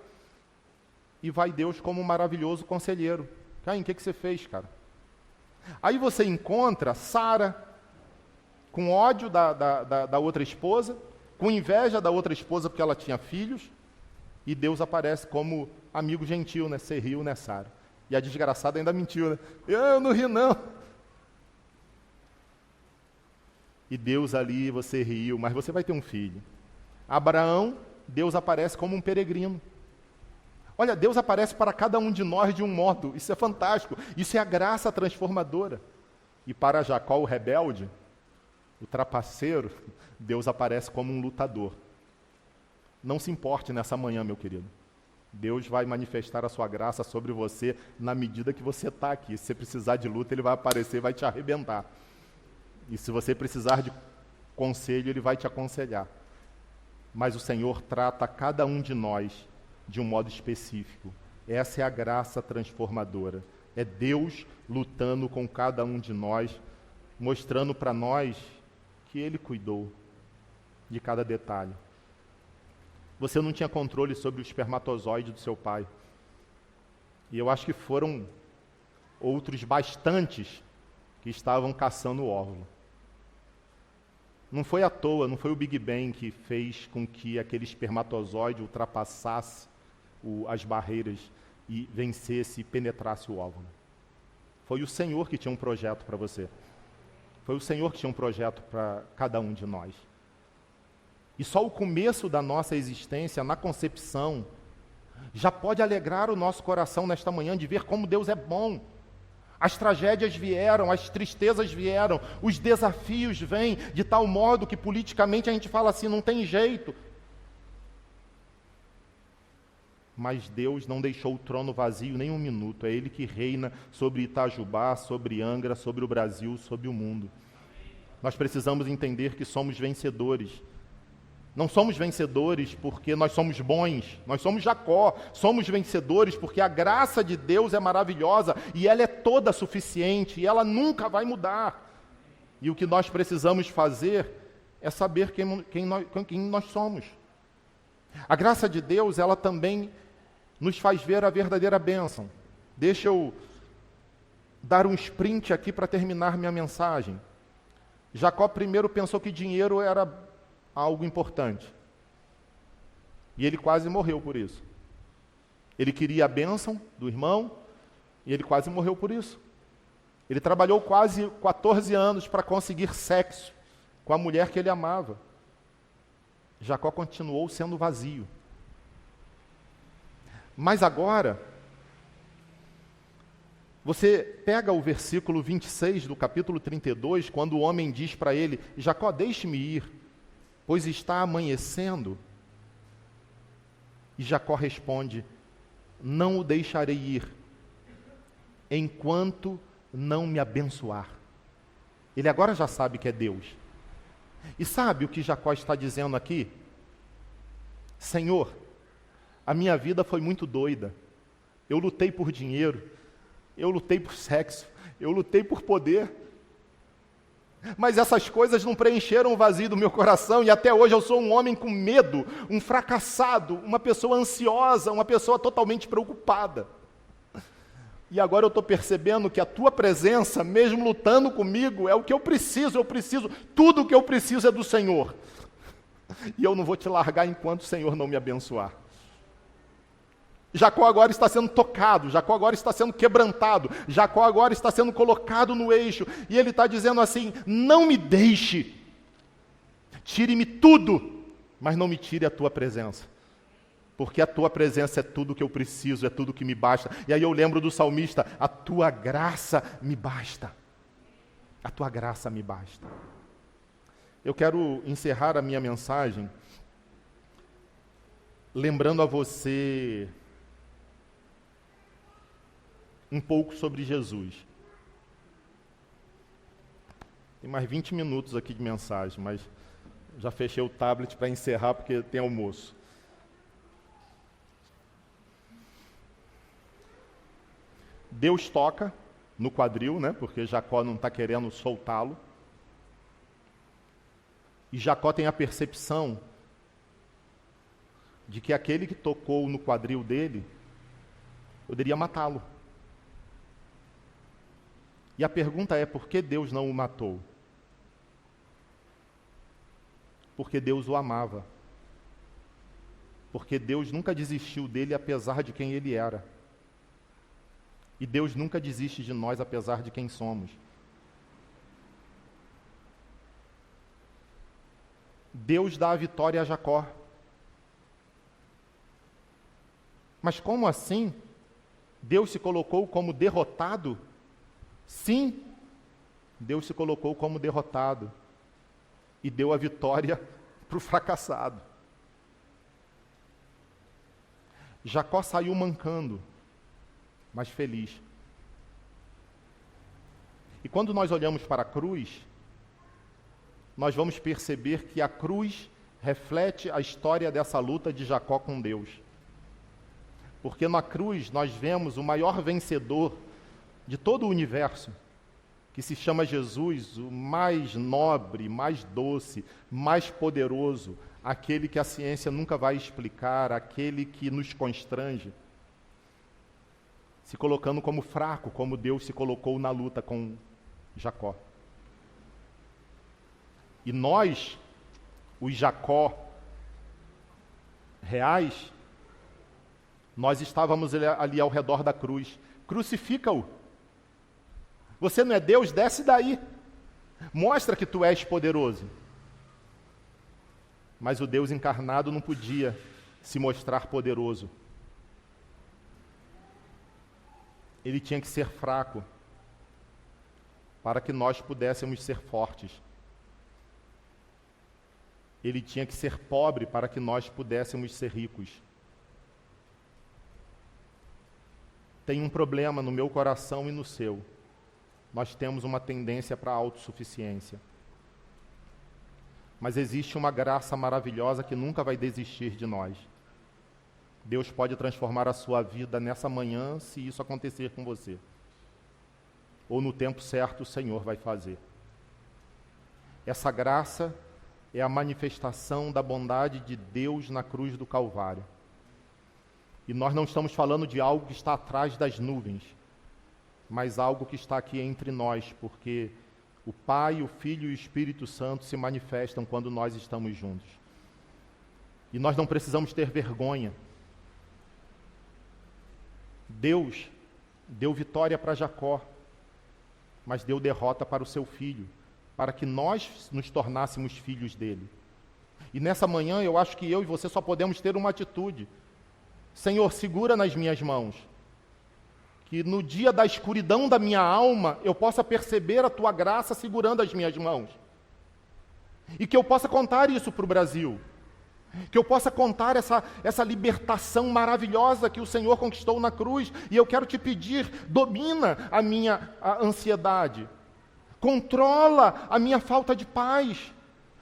e vai Deus como um maravilhoso conselheiro. Caim, o que você fez, cara? Aí você encontra Sara com ódio da outra esposa, com inveja da outra esposa porque ela tinha filhos, e Deus aparece como amigo gentil, né? Você riu, né, Sara? E a desgraçada ainda mentiu, né? Eu não ri, não. E Deus ali, você riu, mas você vai ter um filho. Abraão, Deus aparece como um peregrino. Olha, Deus aparece para cada um de nós de um modo. Isso é fantástico. Isso é a graça transformadora. E para Jacó, o rebelde, o trapaceiro, Deus aparece como um lutador. Não se importe nessa manhã, meu querido. Deus vai manifestar a sua graça sobre você na medida que você está aqui. Se você precisar de luta, Ele vai aparecer e vai te arrebentar. E se você precisar de conselho, Ele vai te aconselhar. Mas o Senhor trata cada um de nós de um modo específico. Essa é a graça transformadora. É Deus lutando com cada um de nós, mostrando para nós que Ele cuidou de cada detalhe. Você não tinha controle sobre o espermatozoide do seu pai. E eu acho que foram outros bastantes que estavam caçando o óvulo. Não foi à toa, não foi o Big Bang que fez com que aquele espermatozoide ultrapassasse as barreiras e vencesse e penetrasse o óvulo. Foi o Senhor que tinha um projeto para você. Foi o Senhor que tinha um projeto para cada um de nós. E só o começo da nossa existência, na concepção, já pode alegrar o nosso coração nesta manhã de ver como Deus é bom. As tragédias vieram, as tristezas vieram, os desafios vêm, de tal modo que politicamente a gente fala assim, não tem jeito. Mas Deus não deixou o trono vazio nem um minuto. É Ele que reina sobre Itajubá, sobre Angra, sobre o Brasil, sobre o mundo. Nós precisamos entender que somos vencedores. Não somos vencedores porque nós somos bons, nós somos Jacó. Somos vencedores porque a graça de Deus é maravilhosa e ela é toda suficiente e ela nunca vai mudar. E o que nós precisamos fazer é saber quem nós somos. A graça de Deus, ela também nos faz ver a verdadeira bênção. Deixa eu dar um sprint aqui para terminar minha mensagem. Jacó primeiro pensou que dinheiro era algo importante. E ele quase morreu por isso. Ele queria a bênção do irmão e ele quase morreu por isso. Ele trabalhou quase 14 anos para conseguir sexo com a mulher que ele amava. Jacó continuou sendo vazio. Mas agora, você pega o versículo 26 do capítulo 32, quando o homem diz para ele, Jacó, deixe-me ir, pois está amanhecendo. E Jacó responde, não o deixarei ir, enquanto não me abençoar. Ele agora já sabe que é Deus. E sabe o que Jacó está dizendo aqui? Senhor, a minha vida foi muito doida. Eu lutei por dinheiro, eu lutei por sexo, eu lutei por poder. Mas essas coisas não preencheram o vazio do meu coração e até hoje eu sou um homem com medo, um fracassado, uma pessoa ansiosa, uma pessoa totalmente preocupada. E agora eu estou percebendo que a tua presença, mesmo lutando comigo, é o que eu preciso, tudo o que eu preciso é do Senhor. E eu não vou te largar enquanto o Senhor não me abençoar. Jacó agora está sendo tocado, Jacó agora está sendo quebrantado, Jacó agora está sendo colocado no eixo, e ele está dizendo assim, não me deixe, tire-me tudo, mas não me tire a tua presença, porque a tua presença é tudo que eu preciso, é tudo que me basta. E aí eu lembro do salmista, a tua graça me basta, a tua graça me basta. Eu quero encerrar a minha mensagem lembrando a você um pouco sobre Jesus. Tem mais 20 minutos aqui de mensagem, mas já fechei o tablet para encerrar porque tem almoço. Deus toca no quadril, né? Porque Jacó não está querendo soltá-lo. E Jacó tem a percepção de que aquele que tocou no quadril dele poderia matá-lo. E a pergunta é, por que Deus não o matou? Porque Deus o amava. Porque Deus nunca desistiu dele apesar de quem ele era. E Deus nunca desiste de nós apesar de quem somos. Deus dá a vitória a Jacó. Mas como assim? Deus se colocou como derrotado? Sim, Deus se colocou como derrotado e deu a vitória para o fracassado. Jacó saiu mancando, mas feliz. E quando nós olhamos para a cruz, nós vamos perceber que a cruz reflete a história dessa luta de Jacó com Deus. Porque na cruz nós vemos o maior vencedor de todo o universo, que se chama Jesus, o mais nobre, mais doce, mais poderoso, aquele que a ciência nunca vai explicar, aquele que nos constrange, se colocando como fraco, como Deus se colocou na luta com Jacó. E nós, os Jacó reais, nós estávamos ali ao redor da cruz. Crucifica-o. Você não é Deus? Desce daí. Mostra que tu és poderoso. Mas o Deus encarnado não podia se mostrar poderoso. Ele tinha que ser fraco para que nós pudéssemos ser fortes. Ele tinha que ser pobre para que nós pudéssemos ser ricos. Tem um problema no meu coração e no seu. Nós temos uma tendência para a autossuficiência. Mas existe uma graça maravilhosa que nunca vai desistir de nós. Deus pode transformar a sua vida nessa manhã, se isso acontecer com você. Ou no tempo certo o Senhor vai fazer. Essa graça é a manifestação da bondade de Deus na cruz do Calvário. E nós não estamos falando de algo que está atrás das nuvens, mas algo que está aqui entre nós, porque o Pai, o Filho e o Espírito Santo se manifestam quando nós estamos juntos. E nós não precisamos ter vergonha. Deus deu vitória para Jacó, mas deu derrota para o seu filho, para que nós nos tornássemos filhos dele. E nessa manhã eu acho que eu e você só podemos ter uma atitude. Senhor, segura nas minhas mãos, que no dia da escuridão da minha alma eu possa perceber a tua graça segurando as minhas mãos. E que eu possa contar isso para o Brasil. Que eu possa contar essa libertação maravilhosa que o Senhor conquistou na cruz. E eu quero te pedir, domina a minha ansiedade. Controla a minha falta de paz.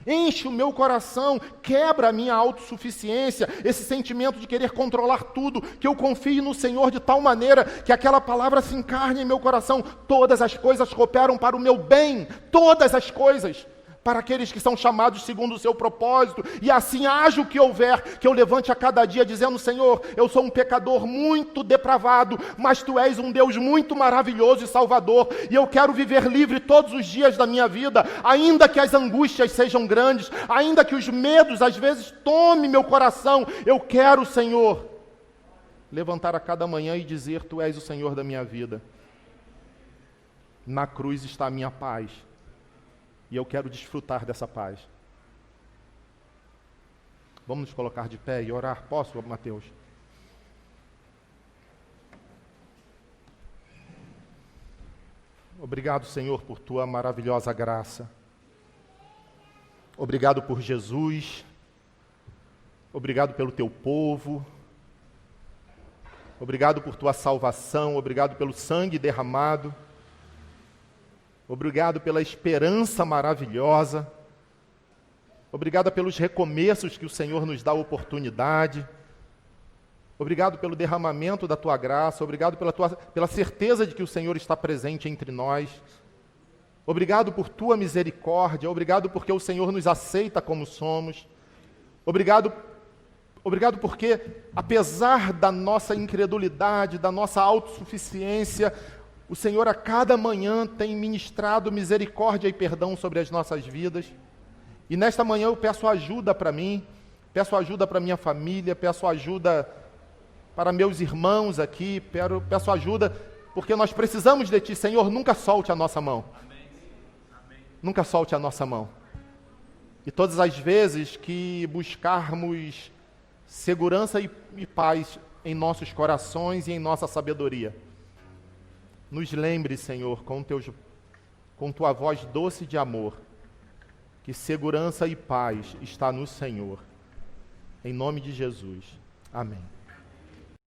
Enche o meu coração, quebra a minha autossuficiência, esse sentimento de querer controlar tudo, que eu confie no Senhor de tal maneira que aquela palavra se encarne em meu coração. Todas as coisas cooperam para o meu bem, todas as coisas, para aqueles que são chamados segundo o seu propósito, e assim haja o que houver, que eu levante a cada dia dizendo: Senhor, eu sou um pecador muito depravado, mas Tu és um Deus muito maravilhoso e salvador, e eu quero viver livre todos os dias da minha vida, ainda que as angústias sejam grandes, ainda que os medos às vezes tomem meu coração, eu quero, Senhor, levantar a cada manhã e dizer: Tu és o Senhor da minha vida. Na cruz está a minha paz. E eu quero desfrutar dessa paz. Vamos nos colocar de pé e orar? Posso, Mateus? Obrigado, Senhor, por Tua maravilhosa graça. Obrigado por Jesus. Obrigado pelo Teu povo. Obrigado por Tua salvação. Obrigado pelo sangue derramado. Obrigado pela esperança maravilhosa. Obrigado pelos recomeços que o Senhor nos dá a oportunidade. Obrigado pelo derramamento da Tua graça. Obrigado pela certeza de que o Senhor está presente entre nós. Obrigado por Tua misericórdia. Obrigado porque o Senhor nos aceita como somos. Obrigado porque, apesar da nossa incredulidade, da nossa autossuficiência, o Senhor a cada manhã tem ministrado misericórdia e perdão sobre as nossas vidas. E nesta manhã eu peço ajuda para mim, peço ajuda para minha família, peço ajuda para meus irmãos aqui, peço ajuda porque nós precisamos de Ti. Senhor, nunca solte a nossa mão. Amém. Nunca solte a nossa mão. E todas as vezes que buscarmos segurança e paz em nossos corações e em nossa sabedoria, nos lembre, Senhor, com Tua voz doce de amor, que segurança e paz está no Senhor. Em nome de Jesus. Amém.